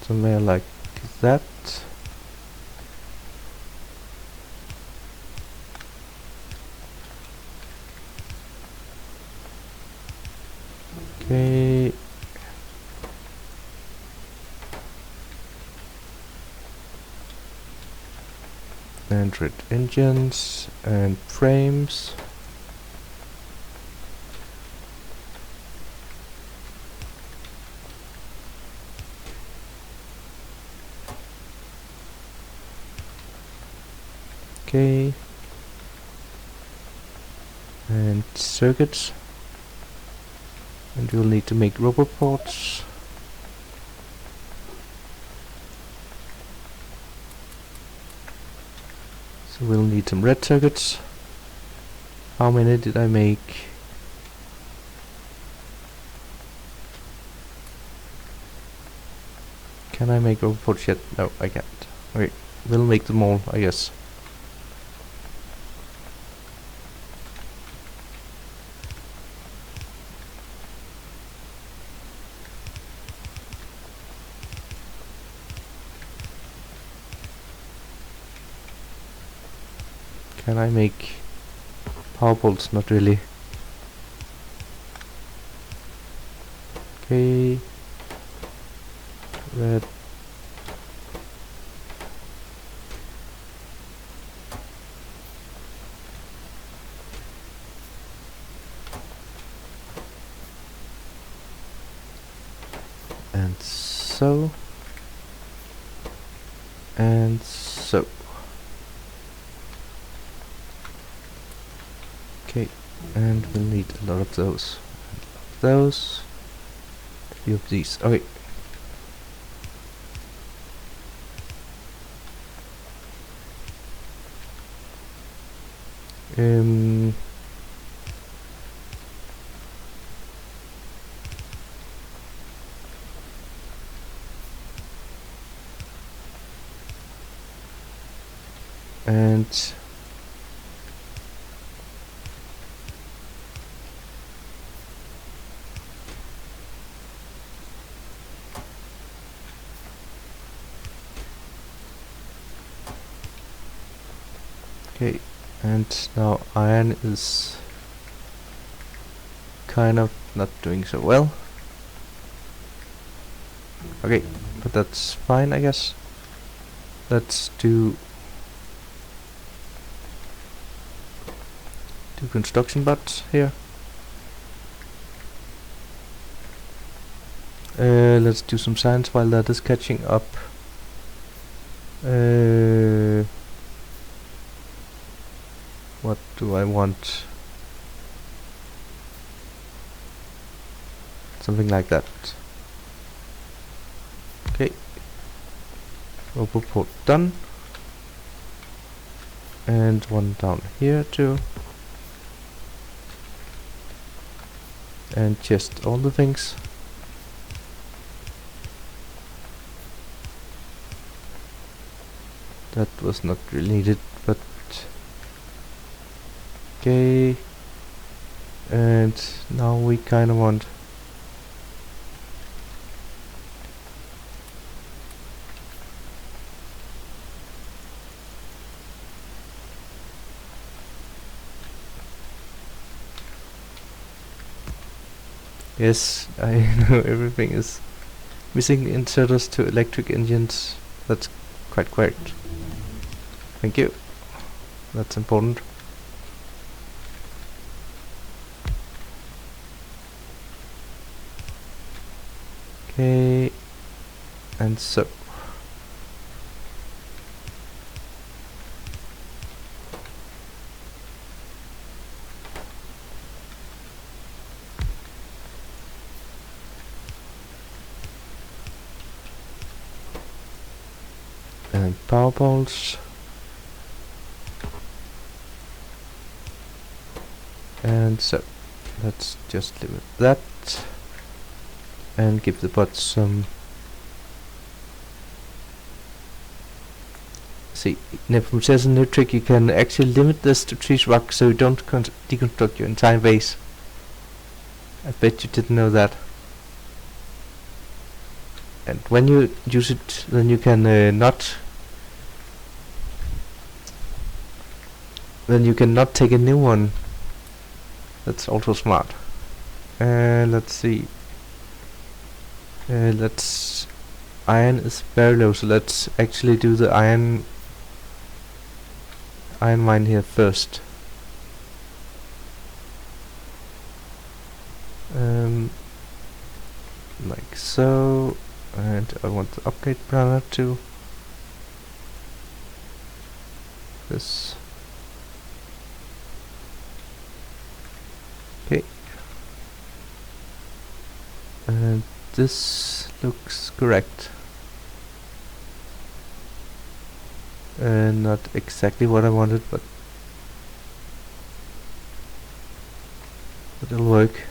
Somewhere like that. Okay. And red engines and frames. Okay. And circuits. And we'll need to make rubber ports. So we'll need some red circuits. How many did I make? Can I make rubber ports yet? No, I can't. Okay, we'll make them all, I guess. Can I make Power bolts, not really. Okay. Red. And so. And so. Okay, and we'll need a lot of those. Those. A few of these. Okay. And okay, and now iron is kind of not doing so well. Okay, but that's fine, I guess. Let's do construction bots here. Let's do some science while that is catching up. What do I want? Something like that. Okay. Roboport done. And one down here too. And just all the things. That was not really needed, but okay. And now we kind of want yes, I know everything is missing inserters to electric engines. That's quite correct. Thank you. That's important. Okay, and so. And power poles. And so, let's just leave it that. And give the bots some. See, from says in new trick, you can actually limit this to 3 rocks so you don't deconstruct your entire base. I bet you didn't know that. And when you use it, then you can not. Then you cannot take a new one. That's also smart. Let's see. Let's. Iron is very low, so let's actually do the iron mine here first. Like so, and I want the upgrade banner to this. Okay, and this looks correct. Not exactly what I wanted, but it'll work.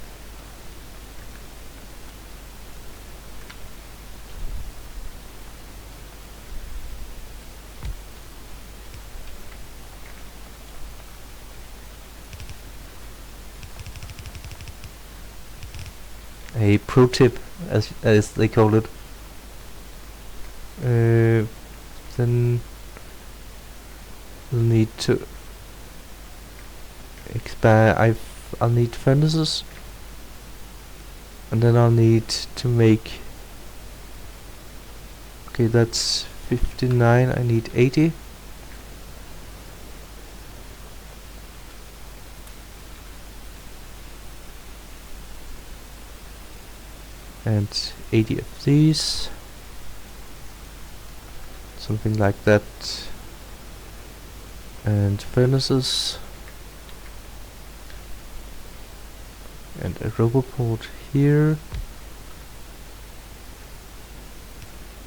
A pro tip, as they call it. Then we'll need to expand. I'll need furnaces, and then I'll need to make. Okay, that's 59. I need 80. And 80 of these. Something like that. And furnaces. And a roboport here.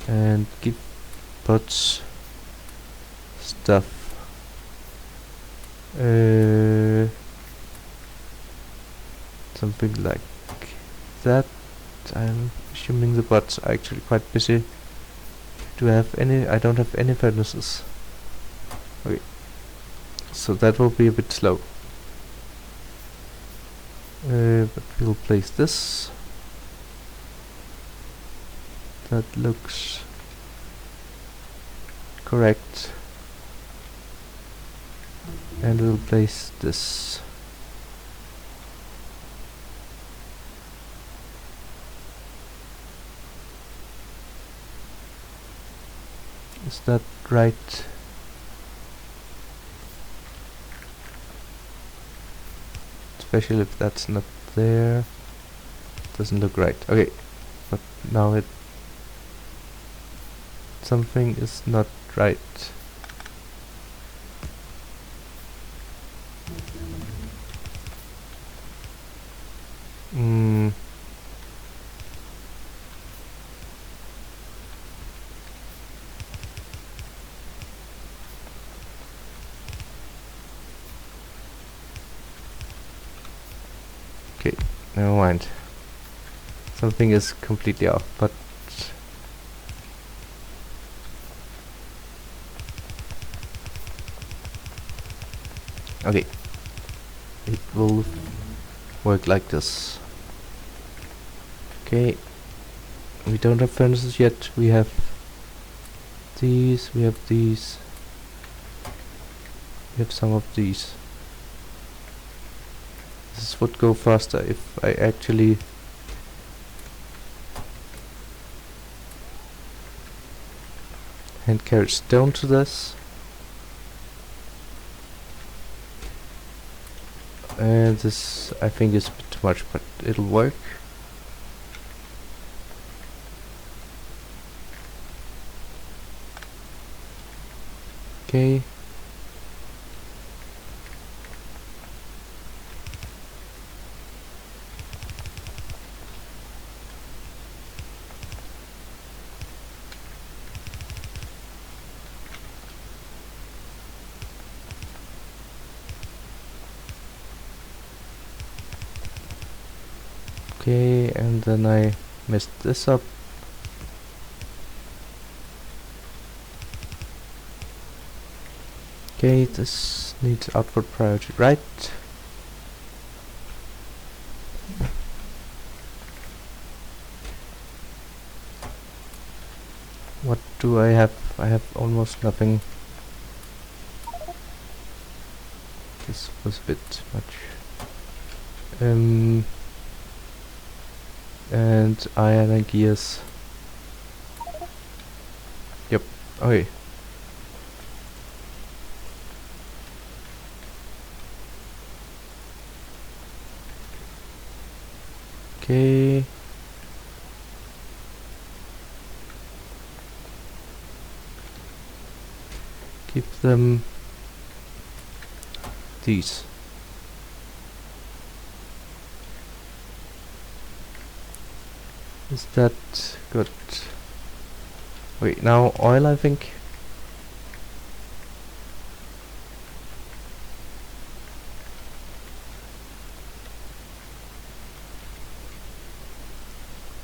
And give bots stuff. Something like that. I'm assuming the bots are actually quite busy. Do I have any? I don't have any furnaces. Okay. So that will be a bit slow. But we'll place this. That looks correct. And we'll place this. Is that right? Especially if that's not there. Doesn't look right. Okay. But now it... something is not right. Okay, never mind. Something is completely off, but okay, it will work like this. Okay, we don't have furnaces yet. We have these, we have these, we have some of these. This would go faster if I actually hand carry stone to this. And this I think is a bit too much, but it'll work. Okay. Okay, and then I messed this up. Okay, this needs output priority right. What do I have? I have almost nothing. This was a bit much. And iron and gears. Yep. Okay. Okay. Keep them these. Is that good? Wait, now oil, I think.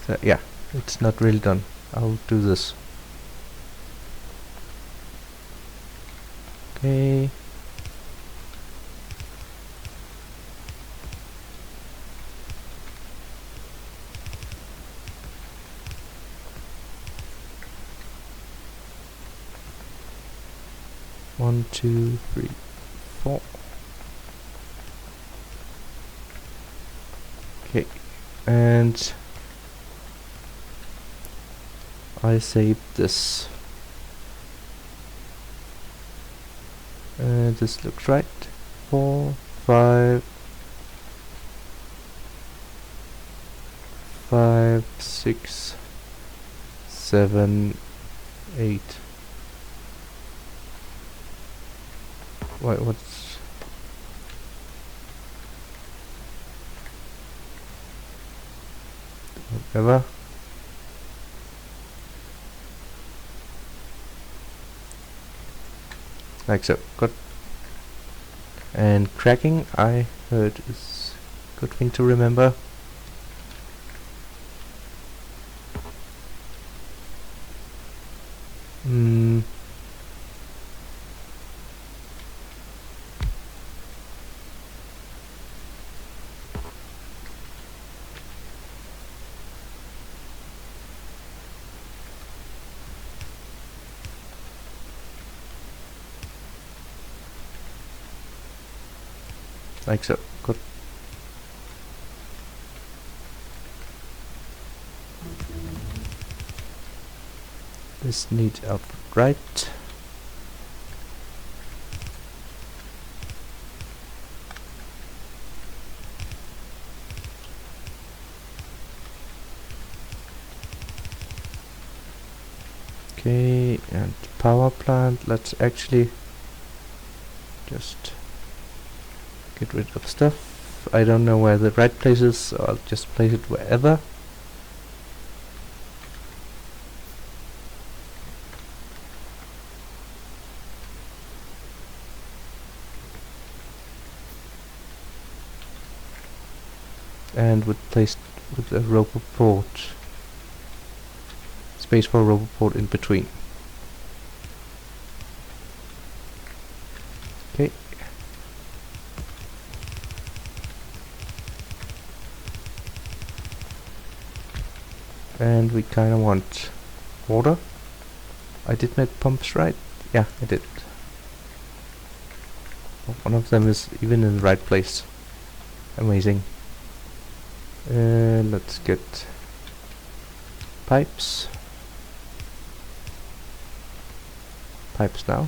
So, yeah, it's not really done. I'll do this. Okay. One, two, three, four. Okay, and I saved this. This looks right. 4, 5, 5, 6, 7, 8. What's... whatever. Like so. Good. And cracking, I heard, is a good thing to remember. Like so. Good. This needs output right. Okay, and power plant, let's actually just get rid of stuff. I don't know where the right place is, so I'll just place it wherever. And with placed with a robot port, space for a robot port in between. Okay. And we kinda want water. I did make pumps right? Yeah, I did. One of them is even in the right place. Amazing. Let's get pipes. Pipes now.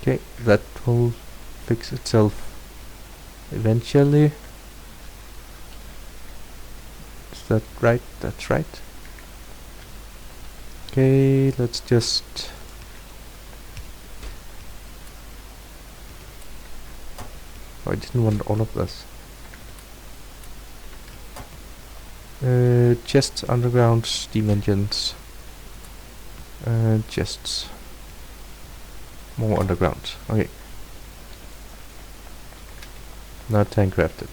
Okay, that will fix itself eventually. Is that right? That's right. Okay, let's just... oh, I didn't want all of this. Chests, underground, steam engines. Chests. More underground. Okay. Now tank crafted.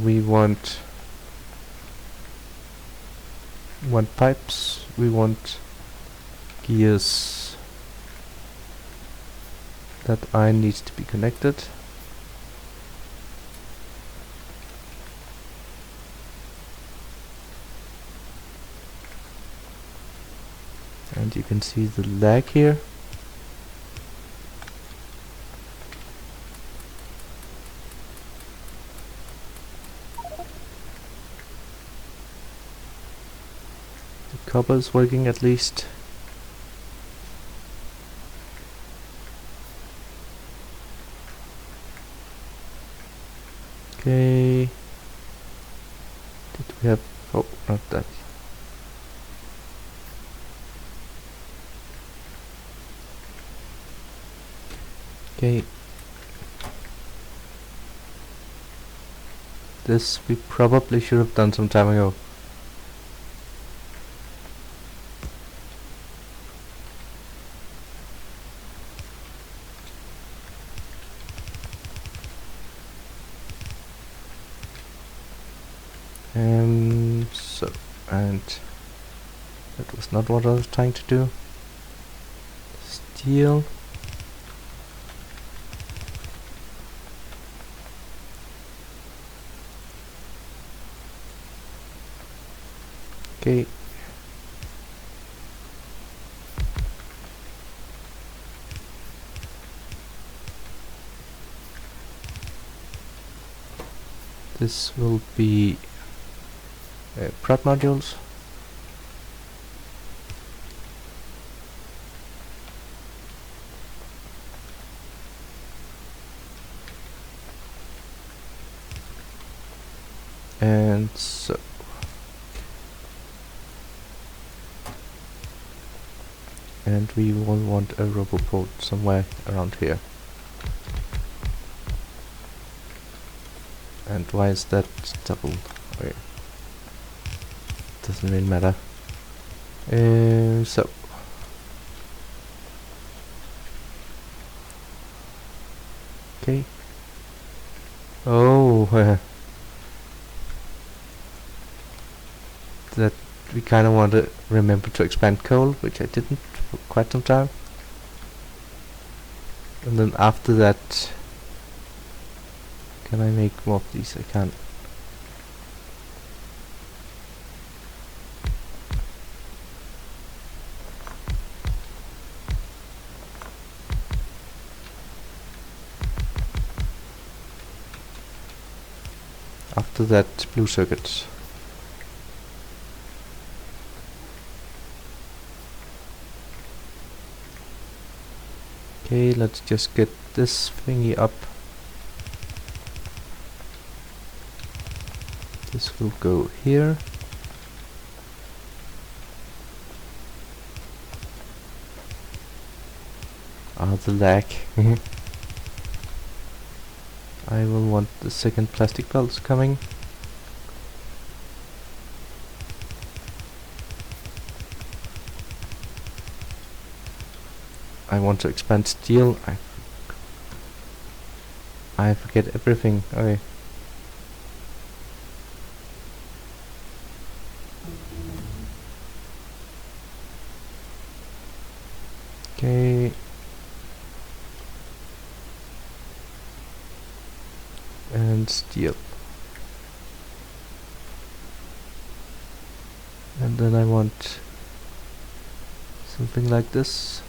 We want pipes. We want gears. That iron needs to be connected. And you can see the lag here. The copper is working at least. Okay. Did we have... oh, not that. Okay. This we probably should have done some time ago. So, and that was not what I was trying to do. Steel. Okay. This will be prod modules. And so. And we will want a roboport somewhere around here. And why is that double? Okay. Doesn't really matter. So. Okay. Oh, that we kind of want to remember to expand coal, which I didn't for quite some time. And then after that, can I make more of these? I can't. After that, blue circuits. Okay, let's just get this thingy up. This will go here. Ah, the lag. I will want the second plastic belts coming. I want to expand steel. I forget everything. Okay. Okay. And steel. And then I want something like this.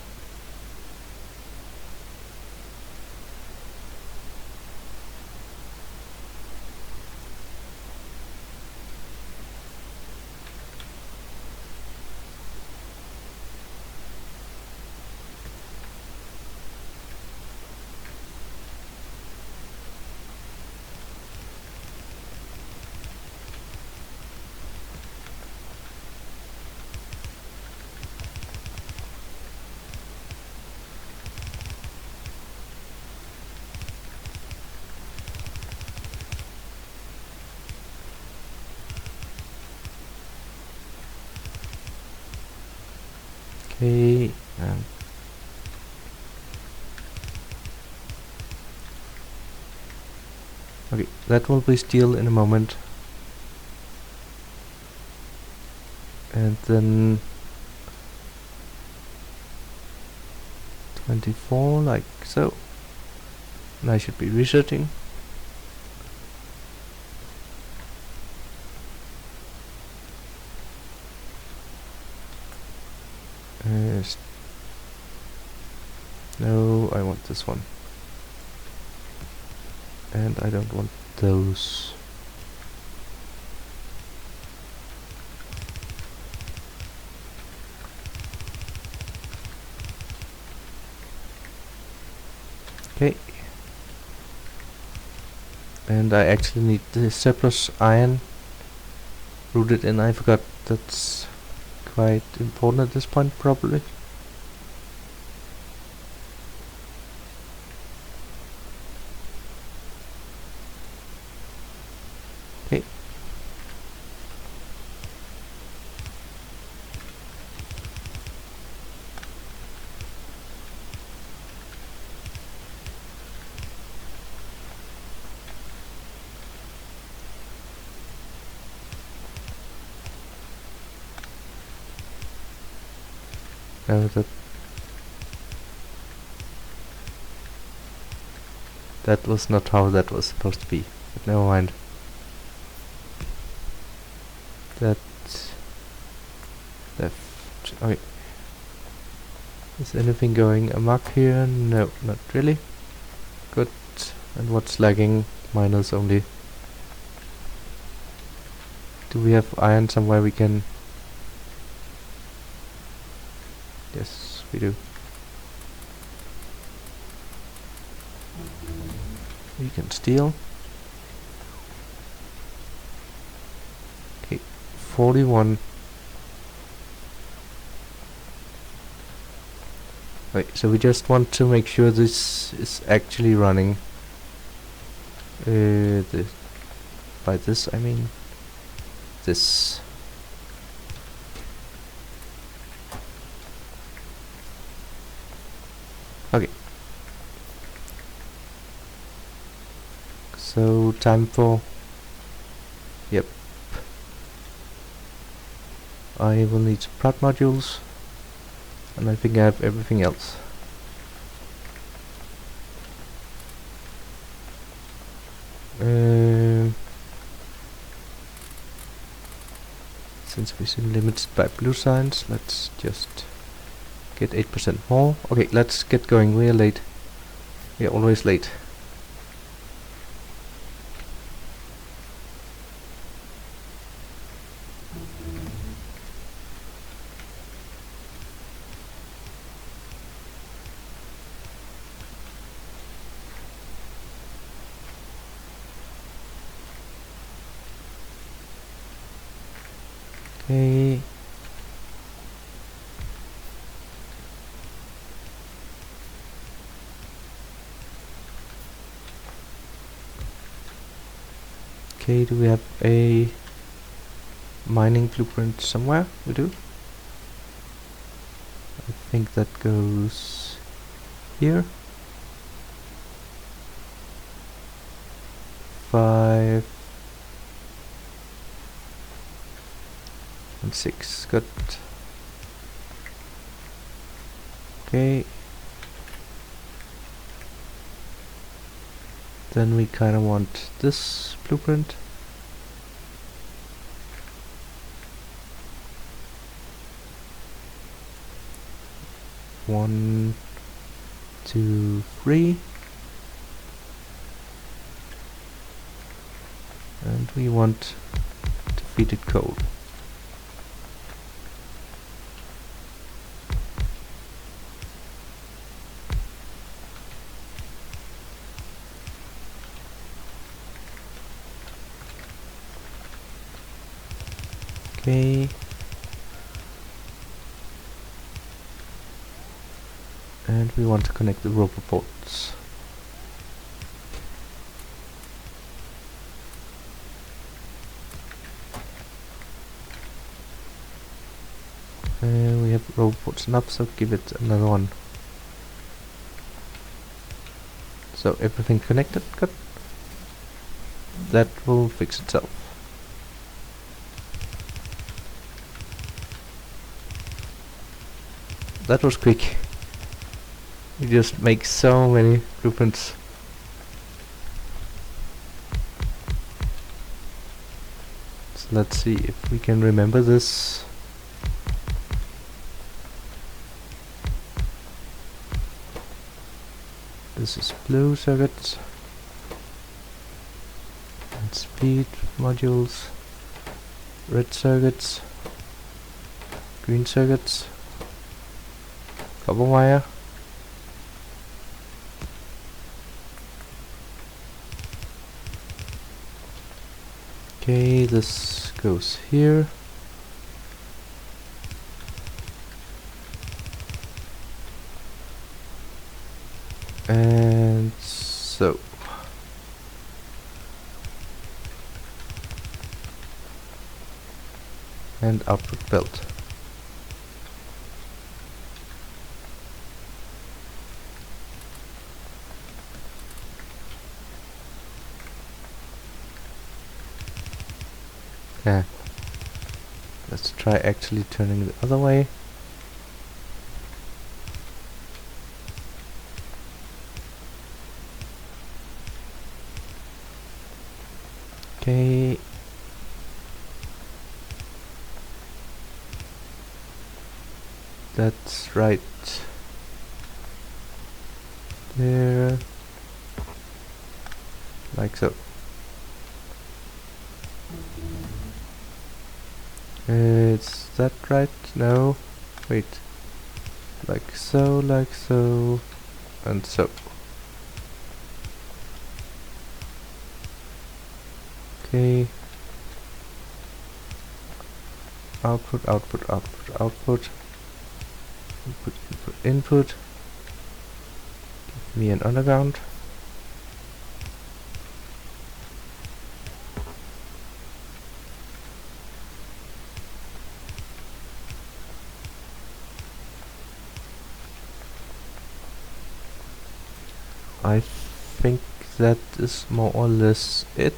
Okay, and okay, that will be steel in a moment. And then 24, like so. And I should be resetting. No, I want this one. And I don't want those. Okay. And I actually need the surplus iron rooted in. I forgot that's quite important at this point, probably. Okay. No, that was not how that was supposed to be. But never mind. That Okay. Is anything going amok here? No, not really. Good. And what's lagging? Miners only. Do we have iron somewhere we can... Yes, we do. We can steal. Okay, 41. Wait, so we just want to make sure this is actually running. By this I mean this. Okay. So time for... Yep. I will need some prod modules. And I think I have everything else. Since we're still limited by blue signs, let's just get 8% more. Okay, let's get going. We're late. We're always late. Okay. Okay, do we have a mining blueprint somewhere? We do. I think that goes here. 5 and 6. Good. Okay. Then we kind of want this blueprint. One, 2, 3. And we want defeated coal. Okay. And we want to connect the roper ports. We have roper ports enough, so give it another one. So everything connected, good. That will fix itself. That was quick. We just make so many blueprints. So let's see if we can remember this. This is blue circuits and speed modules, red circuits, green circuits, copper wire, okay, this goes here. And so and output belt. Yeah. Let's try actually turning the other way. Okay. That's right there, like so. Is that right? No, wait, like so, and so. Okay. Output, output, output, output. Input, input, input. Give me an underground. I think that is more or less it.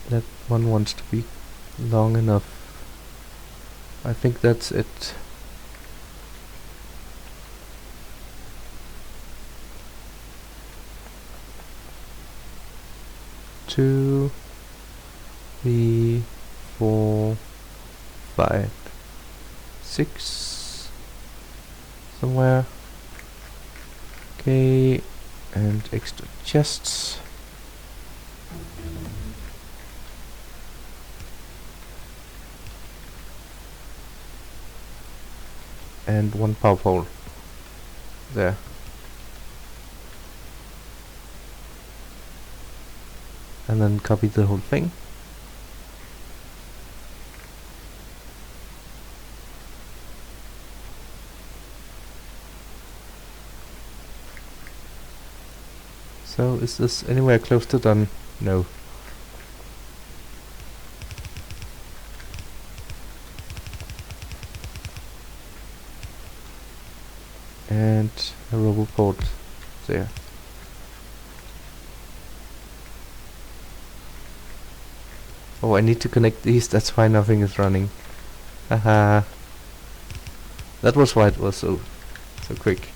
That one wants to be long enough. I think that's it. Two, 3, 4, 5, 6 somewhere. Okay, and extra chests. And one power pole. There. And then copy the whole thing. So is this anywhere close to done? No. And a roboport there. Oh, I need to connect these, that's why nothing is running. Haha. That was why it was so quick.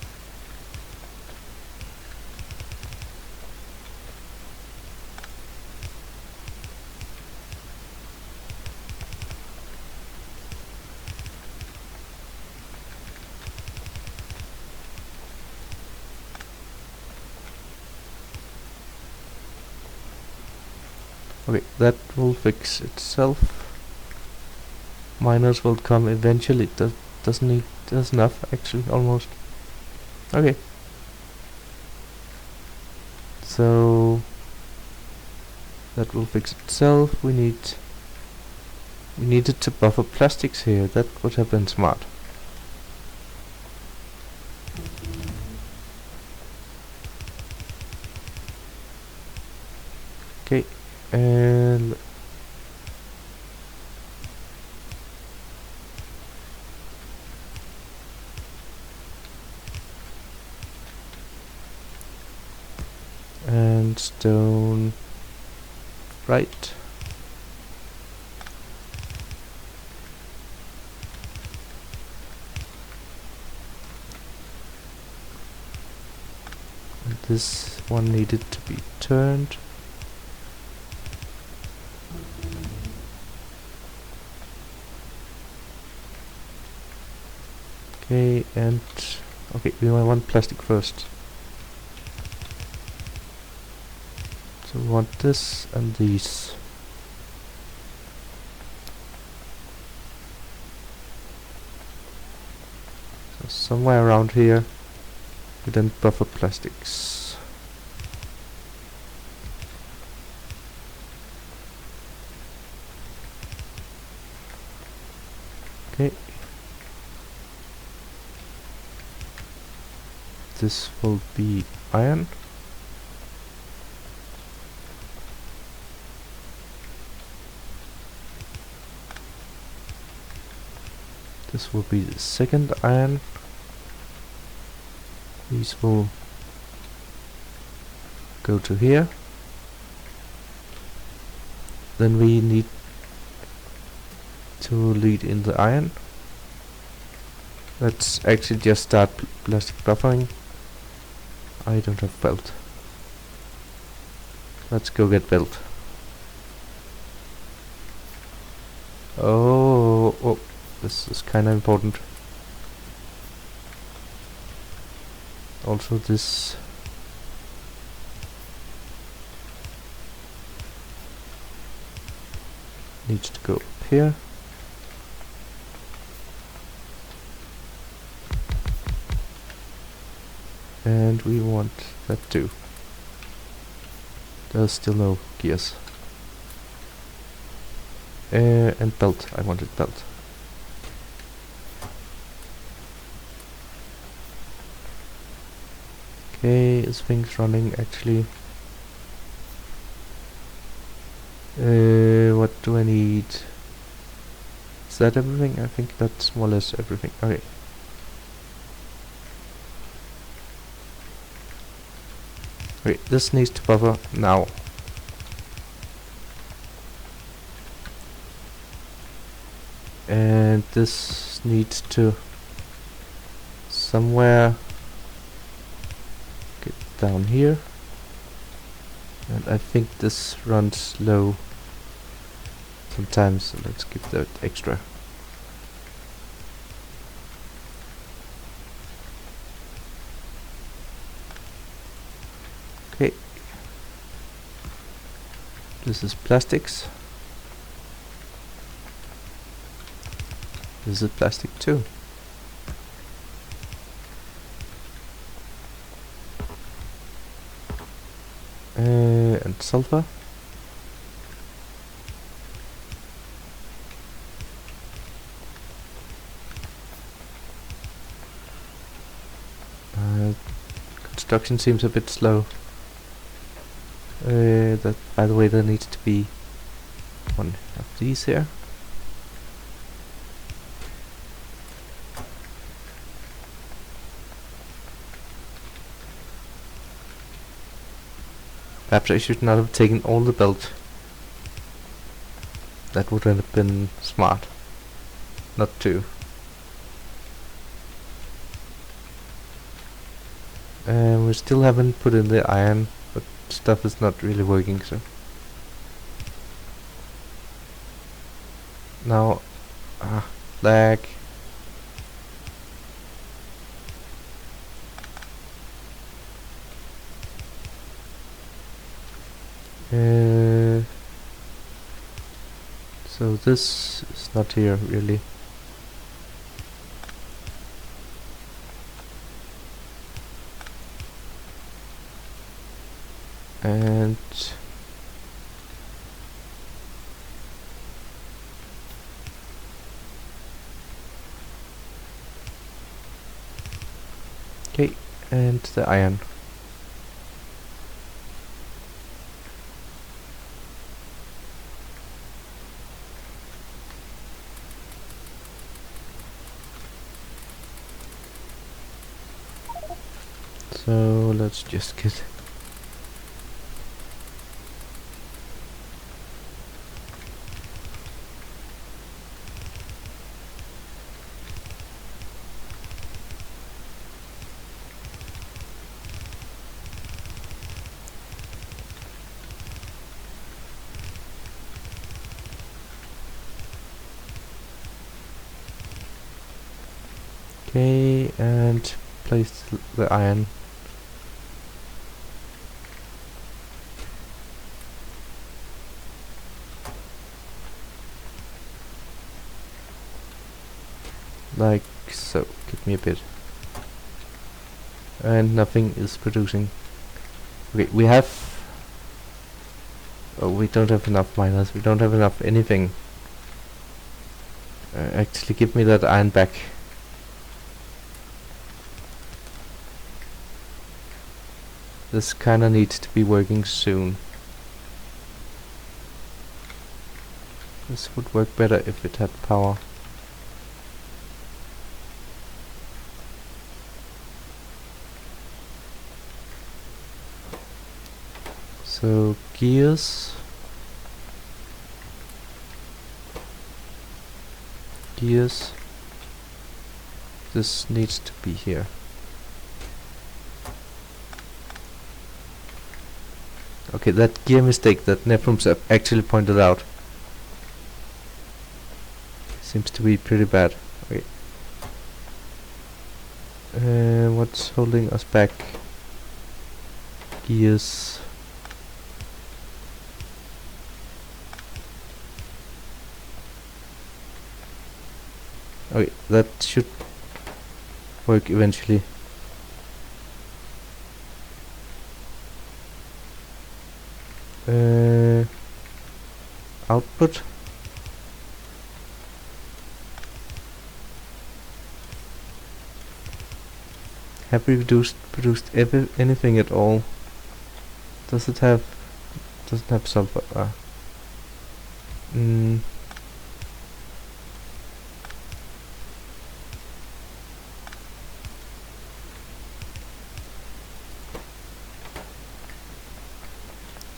Okay, that will fix itself. Miners will come eventually. Doesn't need does enough actually almost. Okay. So that will fix itself. We needed to buffer plastics here. That would have been smart. Okay, and stone right. And this one needed to be turned. Okay, and okay, we want plastic first. So we want this and these. So somewhere around here we then buffer plastics. Okay. This will be iron. This will be the second iron. These will go to here. Then we need to lead in the iron. Let's actually just start plastic buffering. I don't have belt. Let's go get belt. Oh, this is kind of important. Also this needs to go up here. And we want that too. There's still no gears. And belt. I wanted belt. Okay, is things running actually? What do I need? Is that everything? I think that's more or less everything. Okay. Okay, this needs to buffer now. And this needs to somewhere get down here. And I think this runs low sometimes, so let's give that extra. Okay. This is plastics. This is plastic too. And sulfur. Construction seems a bit slow. That, by the way, there needs to be one of these here. Perhaps I should not have taken all the belt. That would have been smart. Not to. We still haven't put in the iron, but stuff is not really working, so. Now, lag. So this is not here really. And okay, and the iron. So let's just get okay, and place the iron. Like so. Give me a bit. And nothing is producing. Okay, we have... Oh, we don't have enough miners. We don't have enough anything. Actually, give me that iron back. This kinda needs to be working soon. This would work better if it had power. So gears. This needs to be here. Okay, that gear mistake that Neprums actually pointed out. seems to be pretty bad. Okay. What's holding us back? Gears. Okay, that should work eventually. Output. Have we produced anything at all? Does it have? Doesn't have sulfur.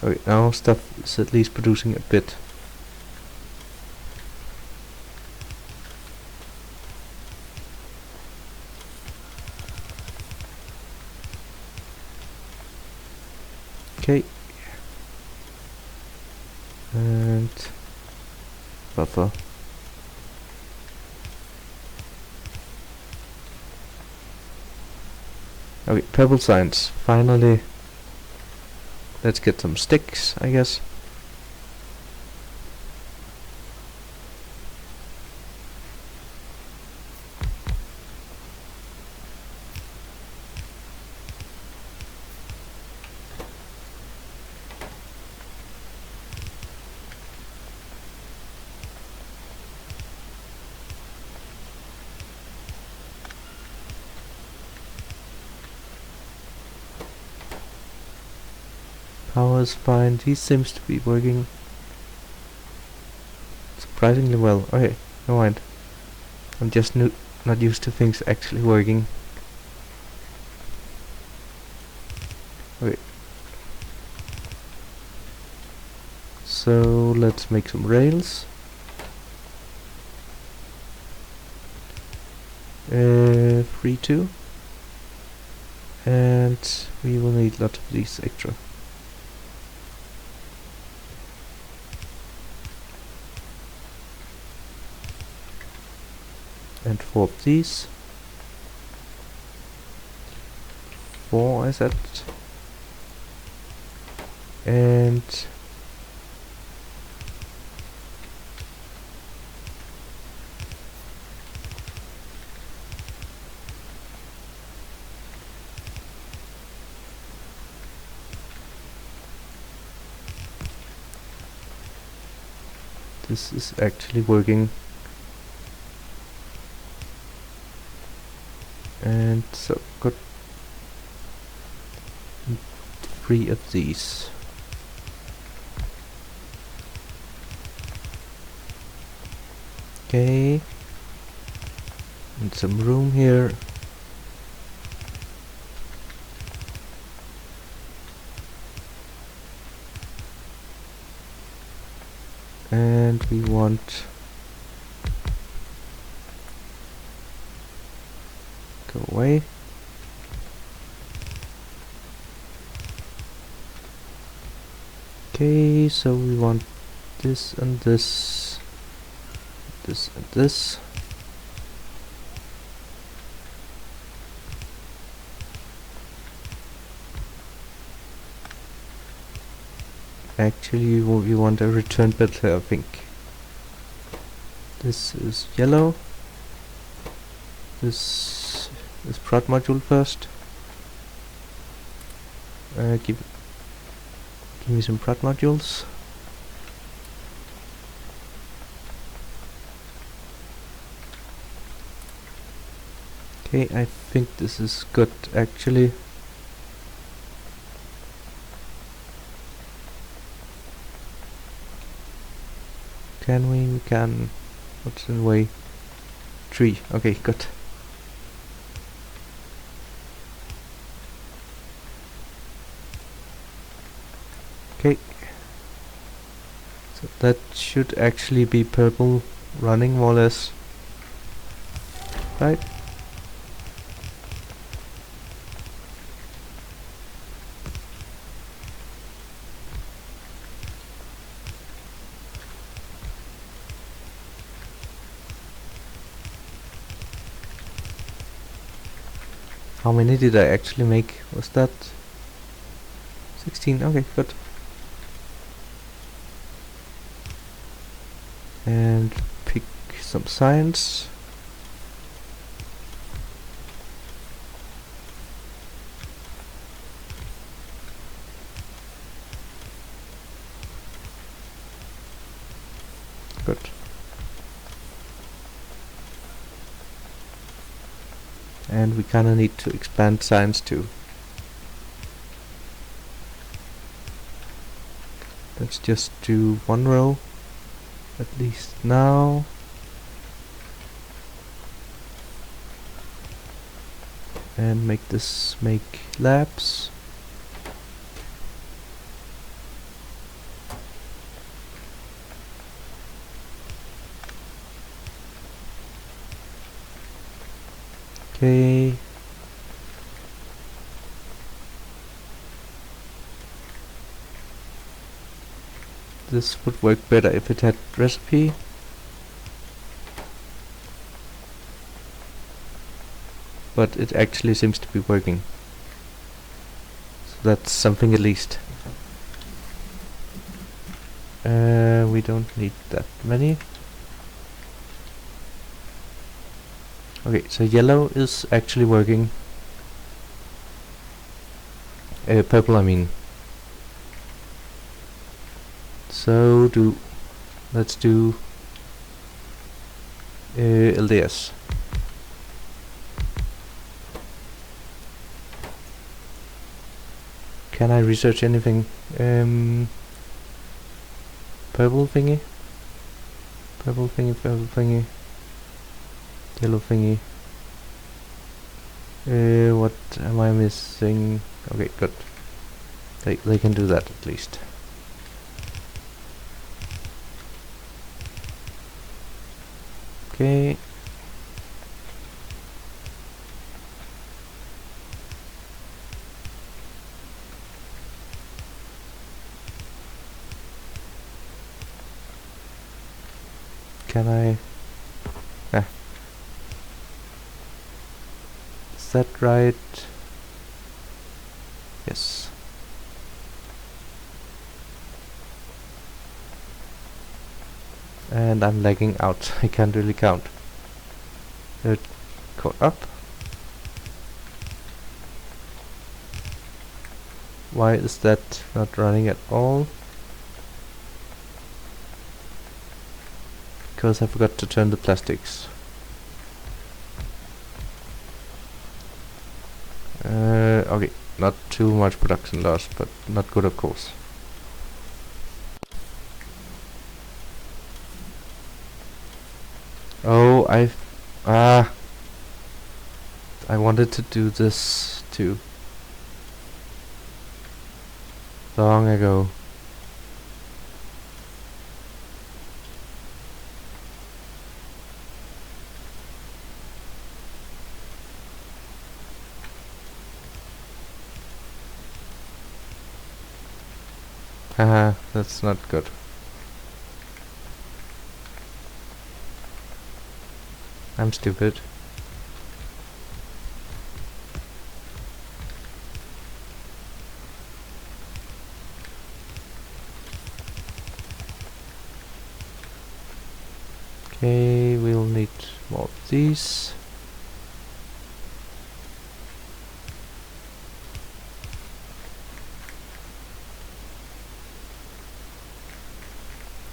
Okay, now stuff is at least producing a bit. Okay. And buffer. Okay, purple signs. Finally. Let's get some sticks, I guess. Power is fine. These seems to be working surprisingly well. Okay, no mind. I'm just not used to things actually working. Okay. So let's make some rails. 3, 2. And we will need lots of these extra. And 4 of these. 4 I said. And this is actually working. And so got 3 of these. Okay. And some room here. And we want go away. Okay, so we want this and this, this and this. Actually, we want a return bit here, I think. This is yellow. This is prod module first. Give me some prod modules. Okay, I think this is good actually. Can we? We can. What's in the way? 3. Okay, good. Okay. So that should actually be purple running more or less. Right? How many did I actually make? Was that 16? Okay, good. And pick some signs. Good. And we kinda need to expand signs too. Let's just do one row, at least now. And make this make labs. Okay. This would work better if it had recipe. But it actually seems to be working. So that's something at least. We don't need that many. Okay, so yellow is actually working. Purple, I mean. So let's do LDS. Can I research anything? Purple thingy? Purple thingy, purple thingy. Yellow thingy. What am I missing? Okay, good. They can do that at least. Okay. Can I? Ah. Is that right? Yes. And I'm lagging out. I can't really count. Code up. Why is that not running at all? Because I forgot to turn the plastics. Okay, not too much production loss, but not good of course. Oh, I wanted to do this too. Long ago. Haha, that's not good. I'm stupid. Okay, we'll need more of these.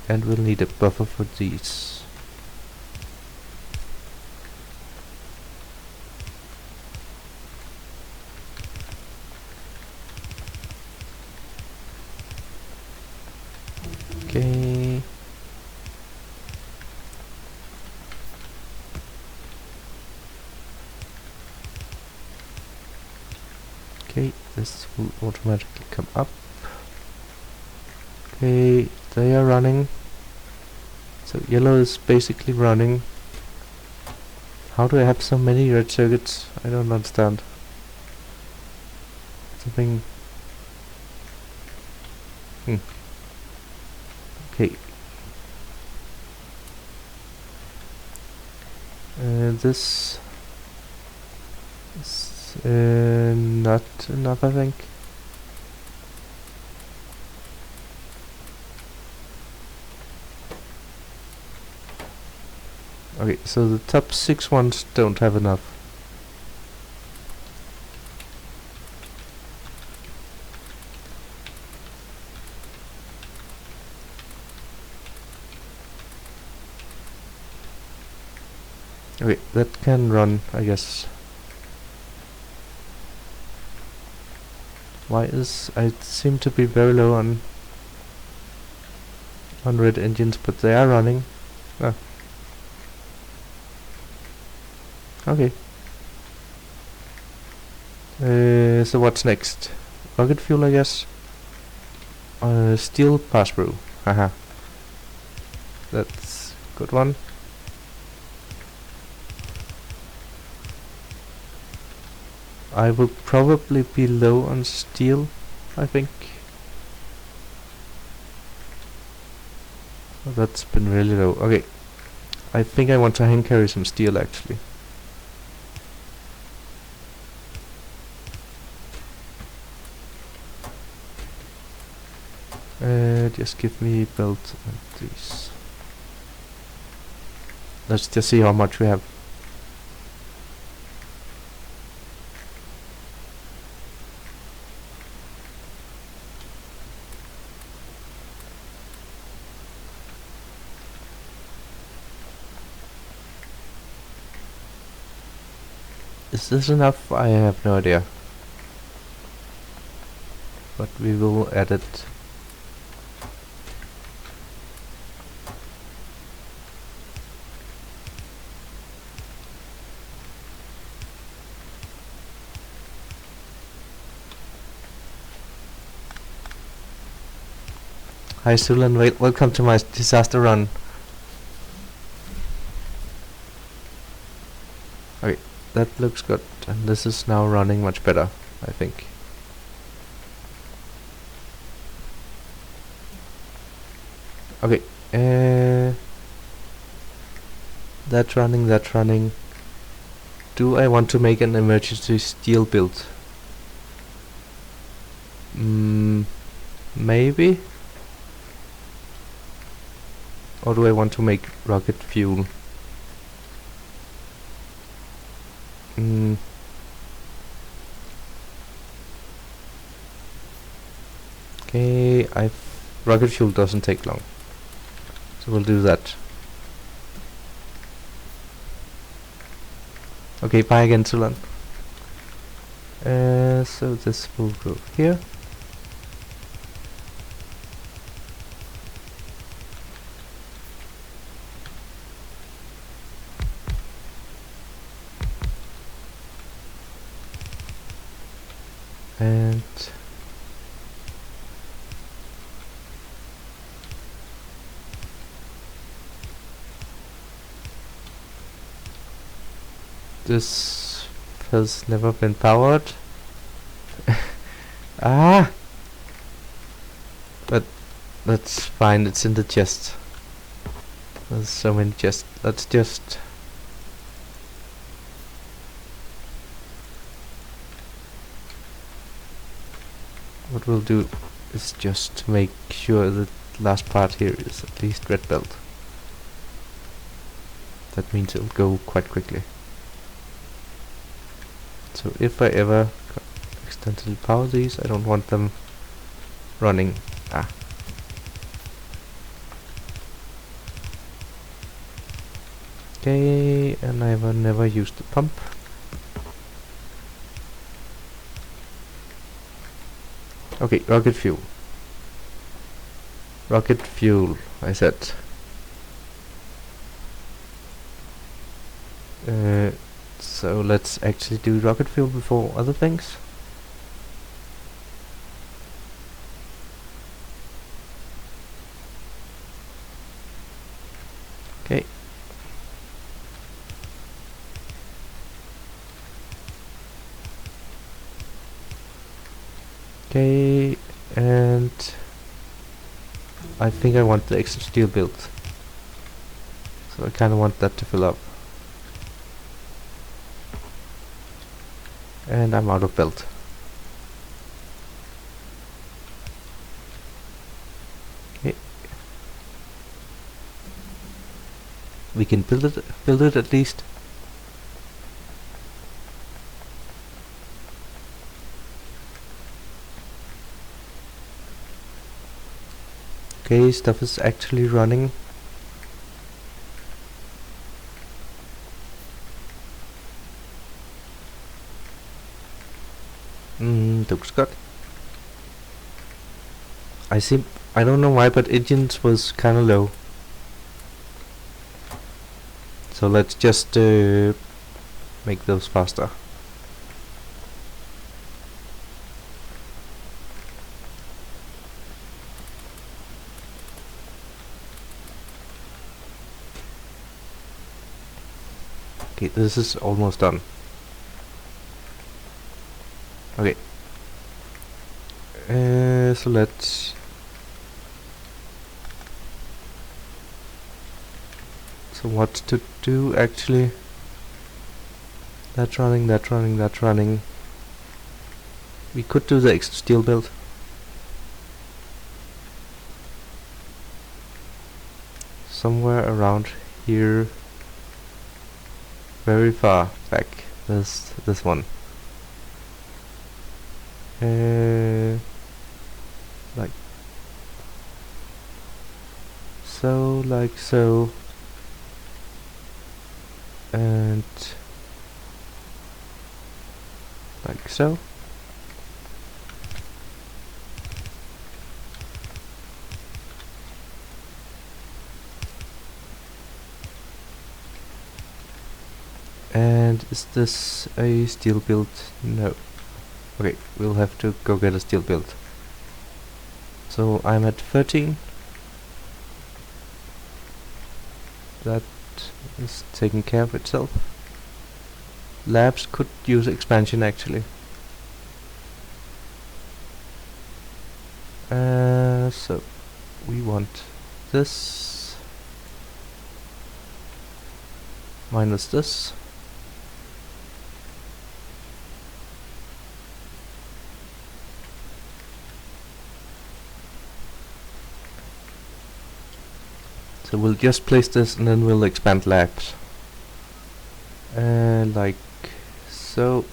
And we'll need a buffer for these. Okay. Okay, this will automatically come up. Okay, they are running. So yellow is basically running. How do I have so many red circuits? I don't understand. Something. Okay. This is Not enough, I think. Okay, so the top 6 ones don't have enough. Okay, that can run, I guess. Why is... I seem to be very low on red engines, but they are running. Ah. Okay. So what's next? Rocket fuel, I guess. Steel pass-through. Haha. That's a good one. I will probably be low on steel, I think. Oh, that's been really low. Okay. I think I want to hand carry some steel, actually. Just give me belt and these. Let's just see how much we have. Is this enough? I have no idea. But we will add it. Hi Sulan, welcome to my disaster run. Okay, that looks good, and this is now running much better, I think. Okay, that's running. Do I want to make an emergency steel build? Maybe? Or do I want to make rocket fuel? Okay, rocket fuel doesn't take long, so we'll do that. Okay, bye again, Sulan. So this will go here. And this has never been powered. Ah! But that's fine, it's in the chest. There's so many chests. Let's just... What we'll do is just make sure that last part here is at least red belt. That means it'll go quite quickly. So if I ever accidentally power these, I don't want them running. Ah. Okay, and I will never use the pump. Okay, rocket fuel. Rocket fuel, I said. So let's actually do rocket fuel before other things. Okay. Okay, and I think I want the extra steel built. So I kinda want that to fill up. And I'm out of belt. Okay. We can build it at least. Okay, stuff is actually running. Looks good. I don't know why, but engines was kinda low. So let's just make those faster. Okay, this is almost done. Okay. So let's... So what to do actually? That's running, that's running, that's running. We could do the extra steel build. Somewhere around here. Very far back. This one. Like so, like so. And like so. And is this a steel build? No. Okay, we'll have to go get a steel build. So I'm at 13. That is taking care of itself. Labs could use expansion actually. So we want this minus this. So we'll just place this and then we'll expand labs. Like so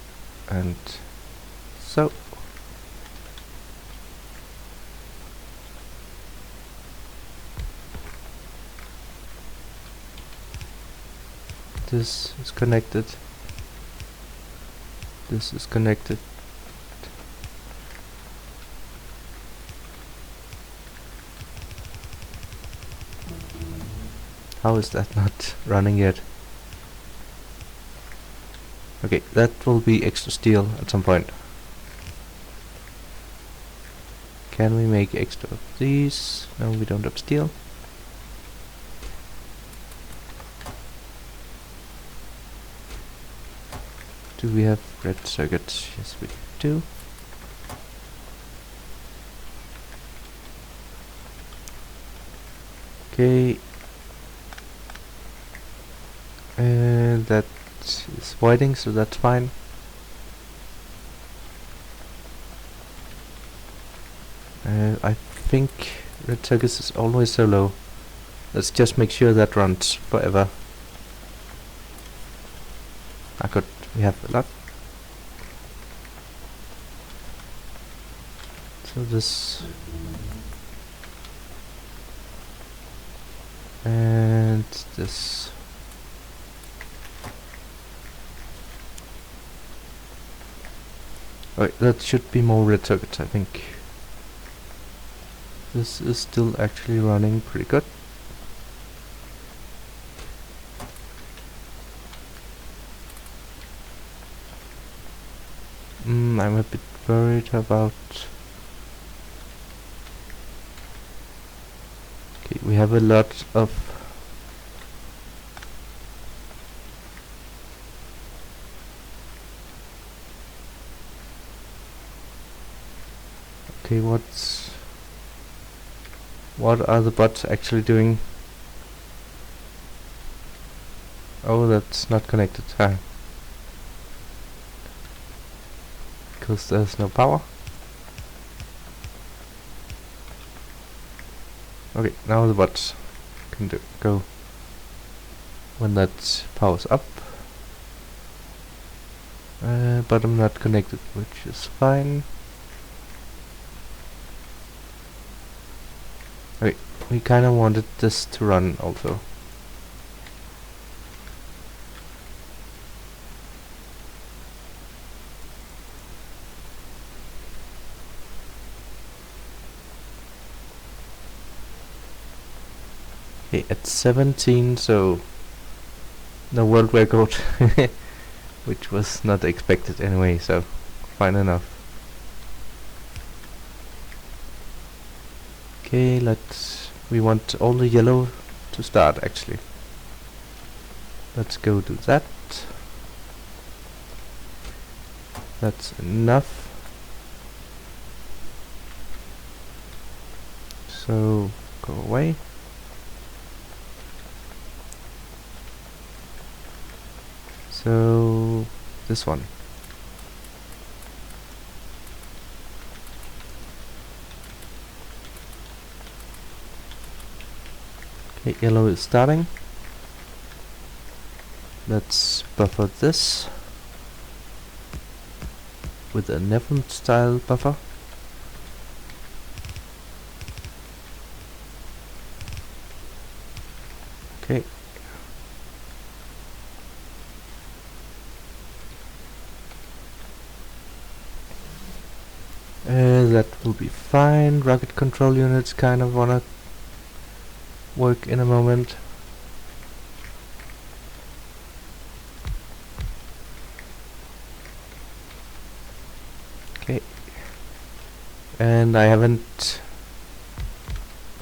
and so. This is connected. This is connected. How is that not running yet? Okay, that will be extra steel at some point. Can we make extra of these? No, we don't have steel. Do we have red circuits? Yes, we do. Okay. And that is voiding, so that's fine. I think red circuits is always so low. Let's just make sure that runs forever. We have a lot. So this and this. Alright, that should be more red circuits, I think. This is still actually running pretty good. I'm a bit worried about... Okay, we have a lot of... Okay, what are the bots actually doing? Oh, that's not connected. Ah. because there's no power. Okay, now the bots can go when that powers up. But I'm not connected, which is fine. Okay, we kinda wanted this to run also. Okay, at 17, so no world record, which was not expected anyway, so fine enough. Okay, we want all the yellow to start actually. Let's go do that. That's enough. So go away. So this one. Okay, yellow is starting. Let's buffer this with a Nevin style buffer. Okay. That will be fine. Rocket control units kind of wanna work in a moment. Okay. And I haven't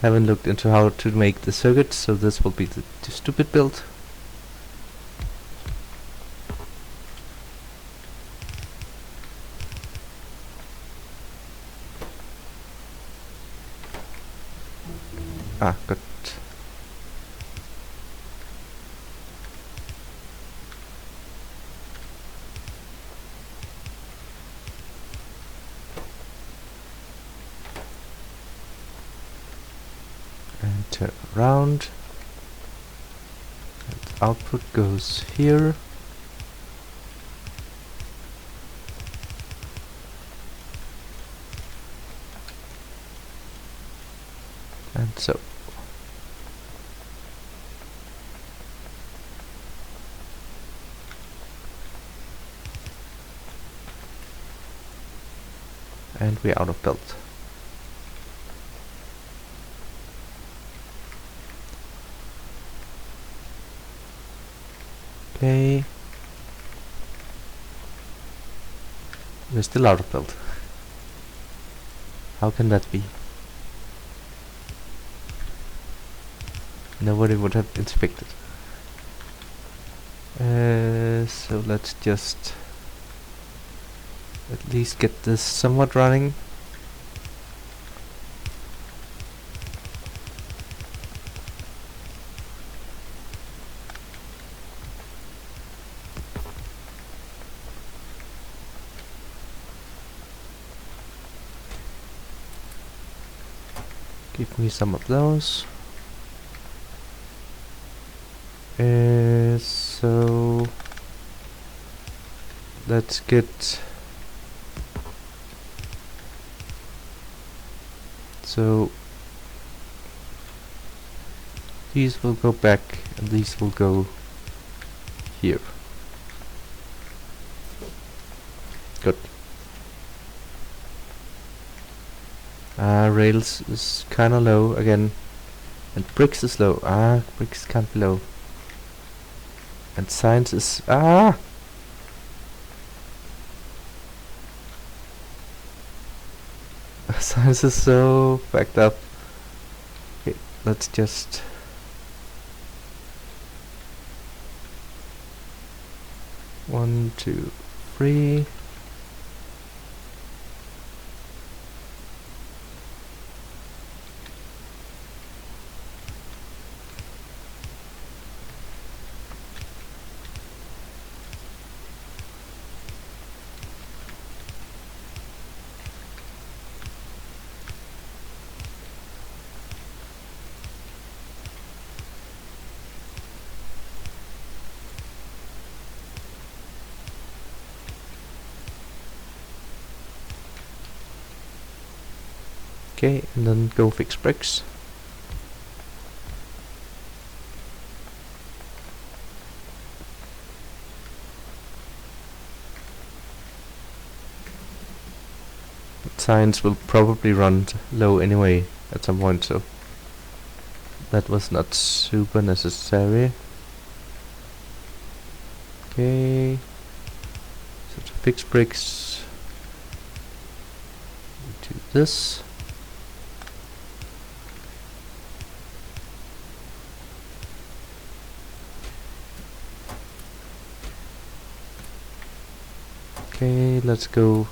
looked into how to make the circuit, so this will be the stupid build. Ah, good. And turn around. And output goes here. And so. And we're out of belt. Okay. We're still out of belt. How can that be? Nobody would have inspected. So let's just at least get this somewhat running. Give me some of those. So let's get these will go back and these will go here. Good. Rails is kinda low again, and bricks is low. Bricks can't be low. And science is science is so backed up. Okay, let's just one, two, three. Okay, and then go fix bricks. Science will probably run low anyway at some point, so that was not super necessary. Okay, so to fix bricks, do this. Okay, let's go.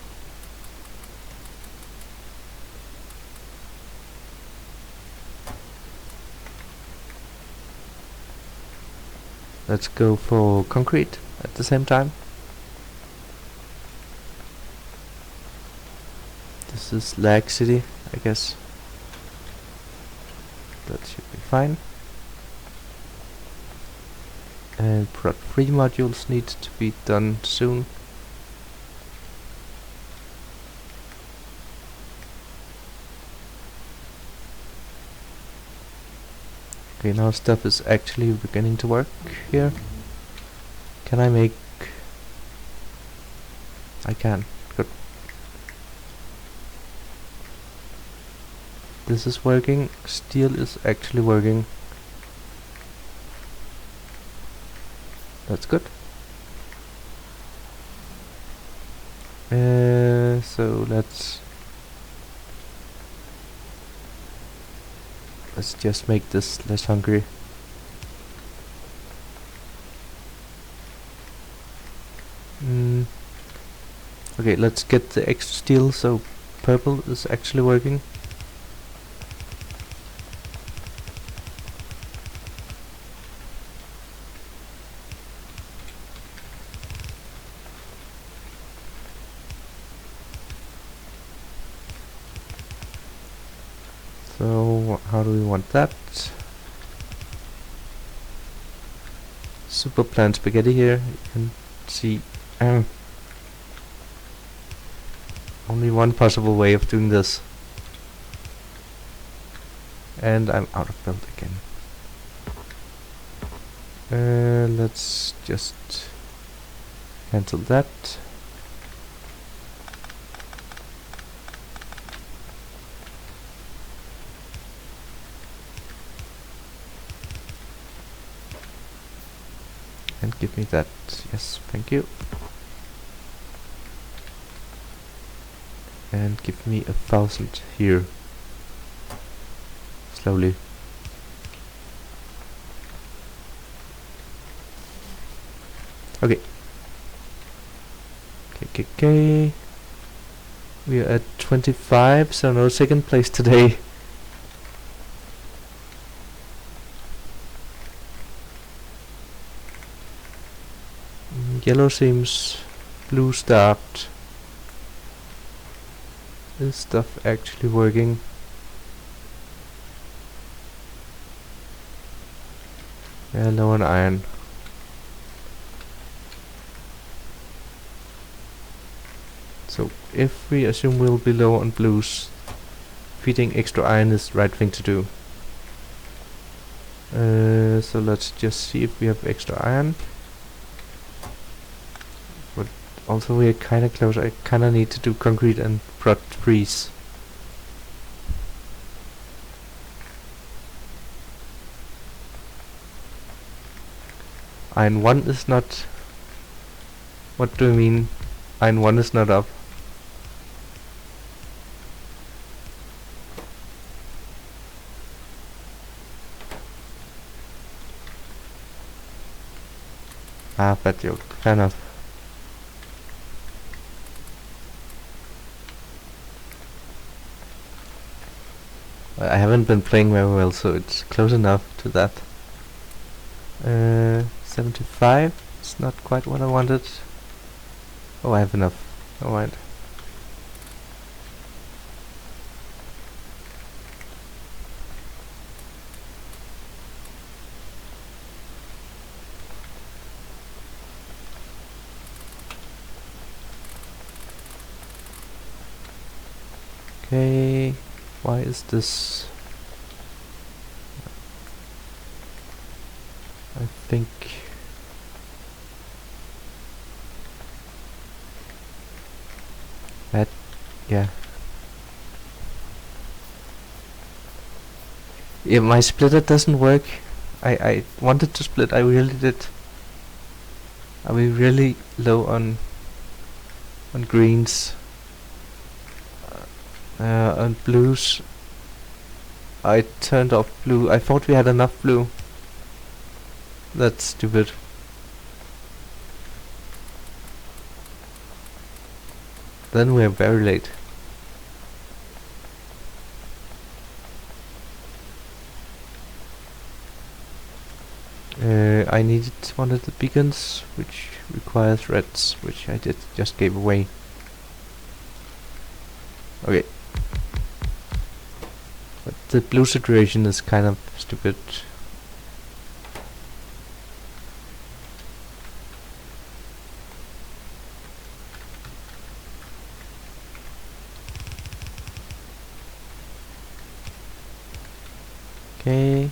Let's go for concrete at the same time. This is Lag City, I guess. That should be fine. And prod 3 modules need to be done soon. Okay, now stuff is actually beginning to work here. Can I make... I can. Good. This is working. Steel is actually working. That's good. So let's just make this less hungry. Okay, let's get the extra steel so purple is actually working. So how do we want that? Super plan spaghetti here. You can see only one possible way of doing this. And I'm out of build again. Let's just cancel that. And give me that. Yes, thank you. And give me 1,000 here. Slowly. Okay. Okay. We are at 25, so no second place today. Yellow seems blue start. Is stuff actually working? Yeah, low on iron. So if we assume we'll be low on blues, feeding extra iron is the right thing to do. So let's just see if we have extra iron. But also we are kinda close. I kinda need to do concrete and prod freeze. Iron 1 is not... What do you mean? Iron 1 is not up. Ah, bad joke. Fair enough. I haven't been playing very well, so it's close enough to that. 75. It's not quite what I wanted. Oh, I have enough. Alright. Okay. Why is this? I think that, yeah. Yeah, my splitter doesn't work. I wanted to split, I really did. Are we really low on greens? On blues, I turned off blue. I thought we had enough blue. That's stupid. Then we're very late. I needed one of the beacons, which requires reds, which I just gave away. Okay. But the blue situation is kind of stupid. Okay.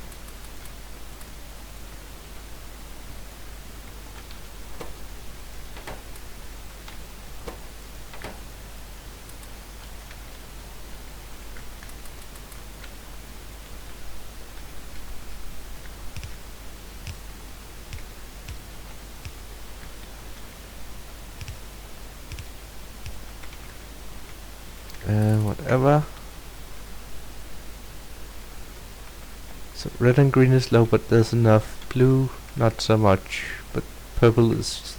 Whatever. So red and green is low, but there's enough. Blue, not so much. But purple is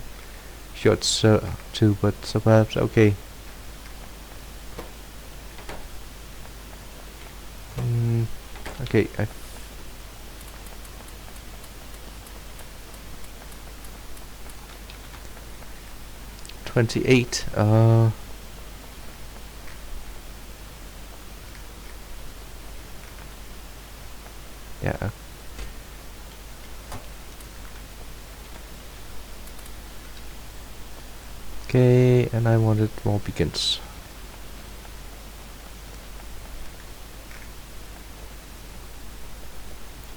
short too, but so perhaps okay. Okay, 28. Yeah. Okay, and I wanted more beacons.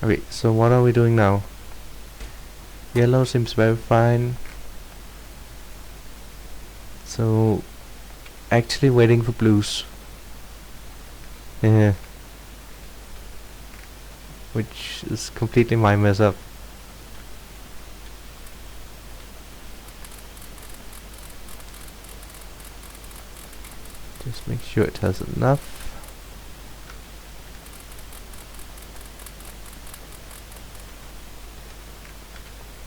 Okay, so what are we doing now? Yellow seems very fine. So, actually waiting for blues. Yeah. Which is completely my mess up. Just make sure it has enough.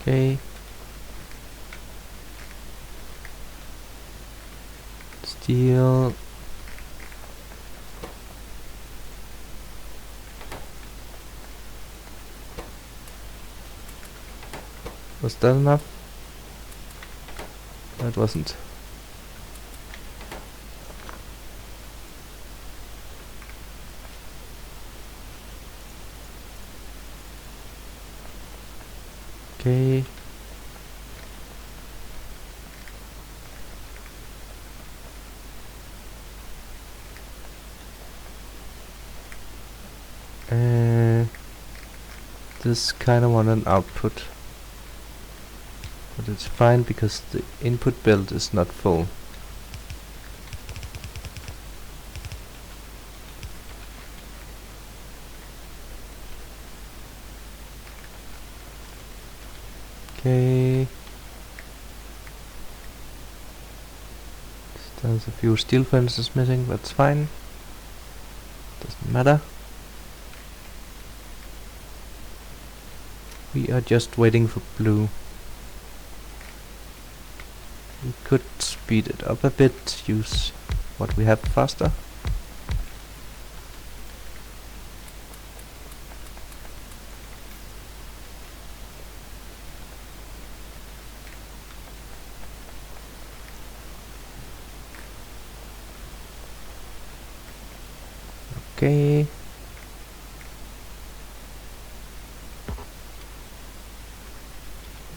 Okay. Steel. Was that enough? That wasn't. Okay. This kind of want an output, but it's fine because the input build is not full. Okay. There's a few steel fences missing, that's fine. Doesn't matter. We are just waiting for blue. We could speed it up a bit, use what we have faster. Okay.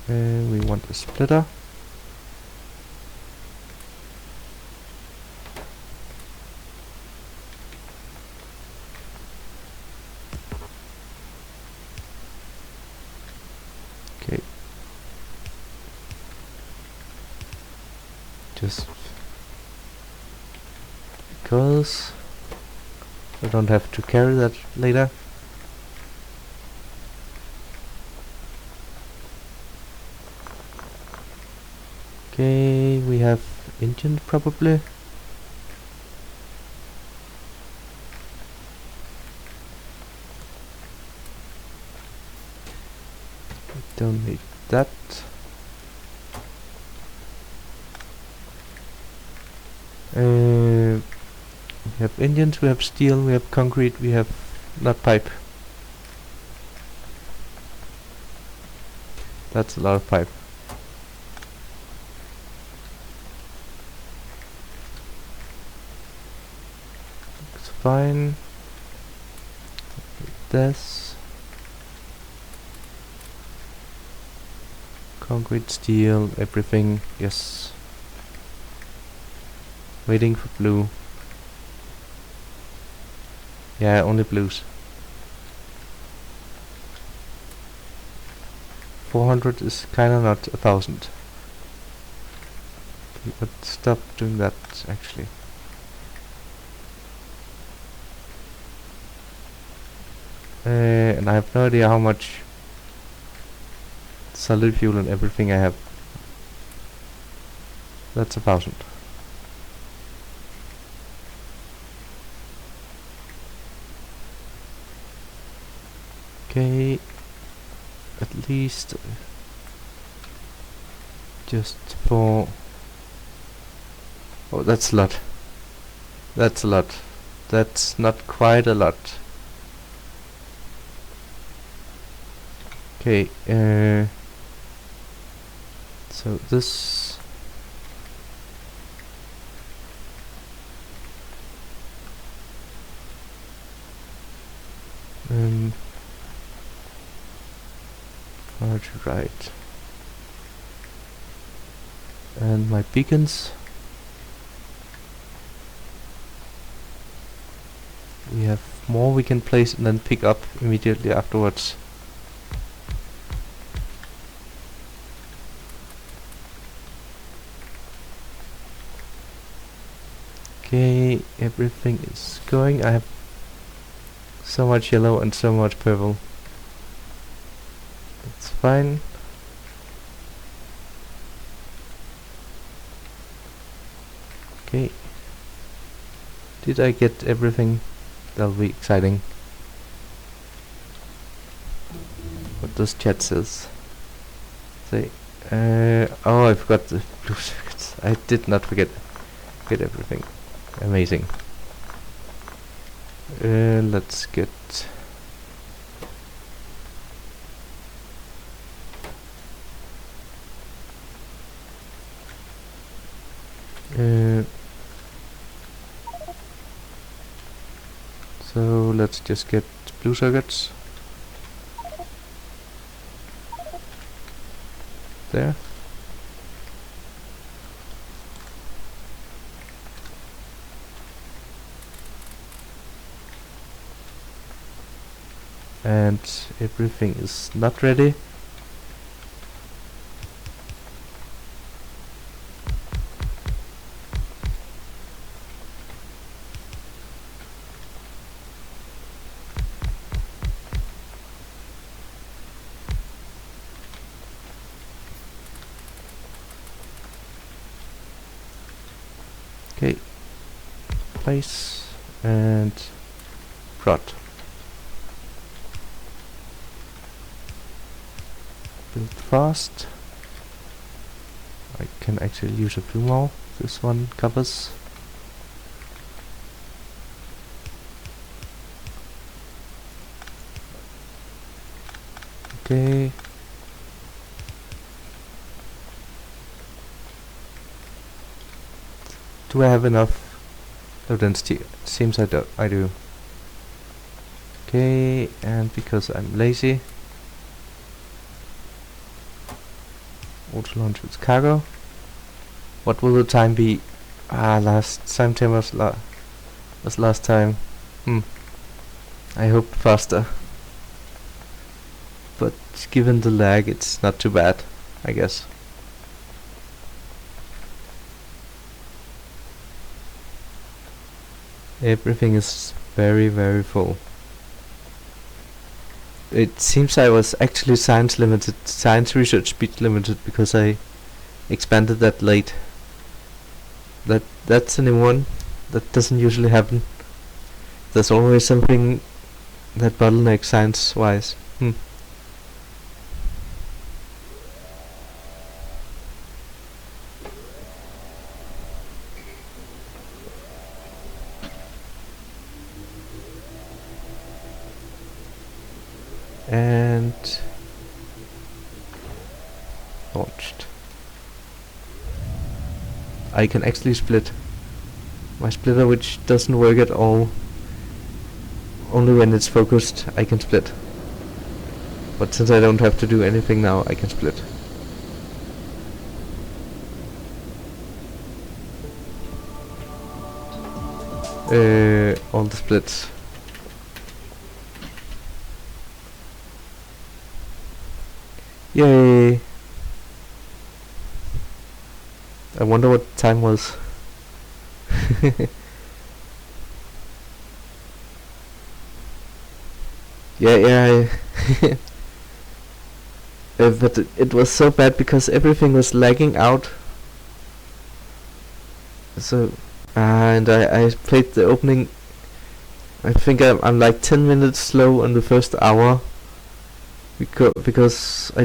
We want a splitter. just because I don't have to carry that later. Okay, we have engine probably. Don't need that. We have engines, we have steel, we have concrete, we have not pipe. That's a lot of pipe. Looks fine. This. Concrete, steel, everything, yes. Waiting for blue. Yeah, only blues. 400 is kinda not 1000. But stop doing that actually. And I have no idea how much solid fuel and everything I have. That's 1000. Okay, at least just for... Oh, that's a lot. That's a lot. That's not quite a lot. Okay, so this... far to right. And my beacons. We have more we can place and then pick up immediately afterwards. Okay, everything is going. I have so much yellow and so much purple. That's fine. Okay. Did I get everything? That'll be exciting. What does chat says? Say, oh, I forgot the blue circuits. I did not forget everything. Amazing. Let's get... so let's just get blue circuits. There. And everything is not ready. Okay, place and prod. Build fast. I can actually use a few more. This one covers. Okay. Do I have enough low density? Seems I do. Okay, and because I'm lazy, auto launch with cargo. What will the time be? Last time was last time. I hope faster. But given the lag, it's not too bad, I guess. Everything is very, very full. It seems I was actually science research speed limited, because I expanded that late. That's a new one. That doesn't usually happen. There's always something that bottlenecks science wise. And launched. I can actually split. My splitter, which doesn't work at all, only when it's focused, I can split. But since I don't have to do anything now, I can split. All the splits. Yay! I wonder what time was. Yeah. But it was so bad because everything was lagging out. So, and I played the opening. I think I'm like 10 minutes slow on the first hour, because I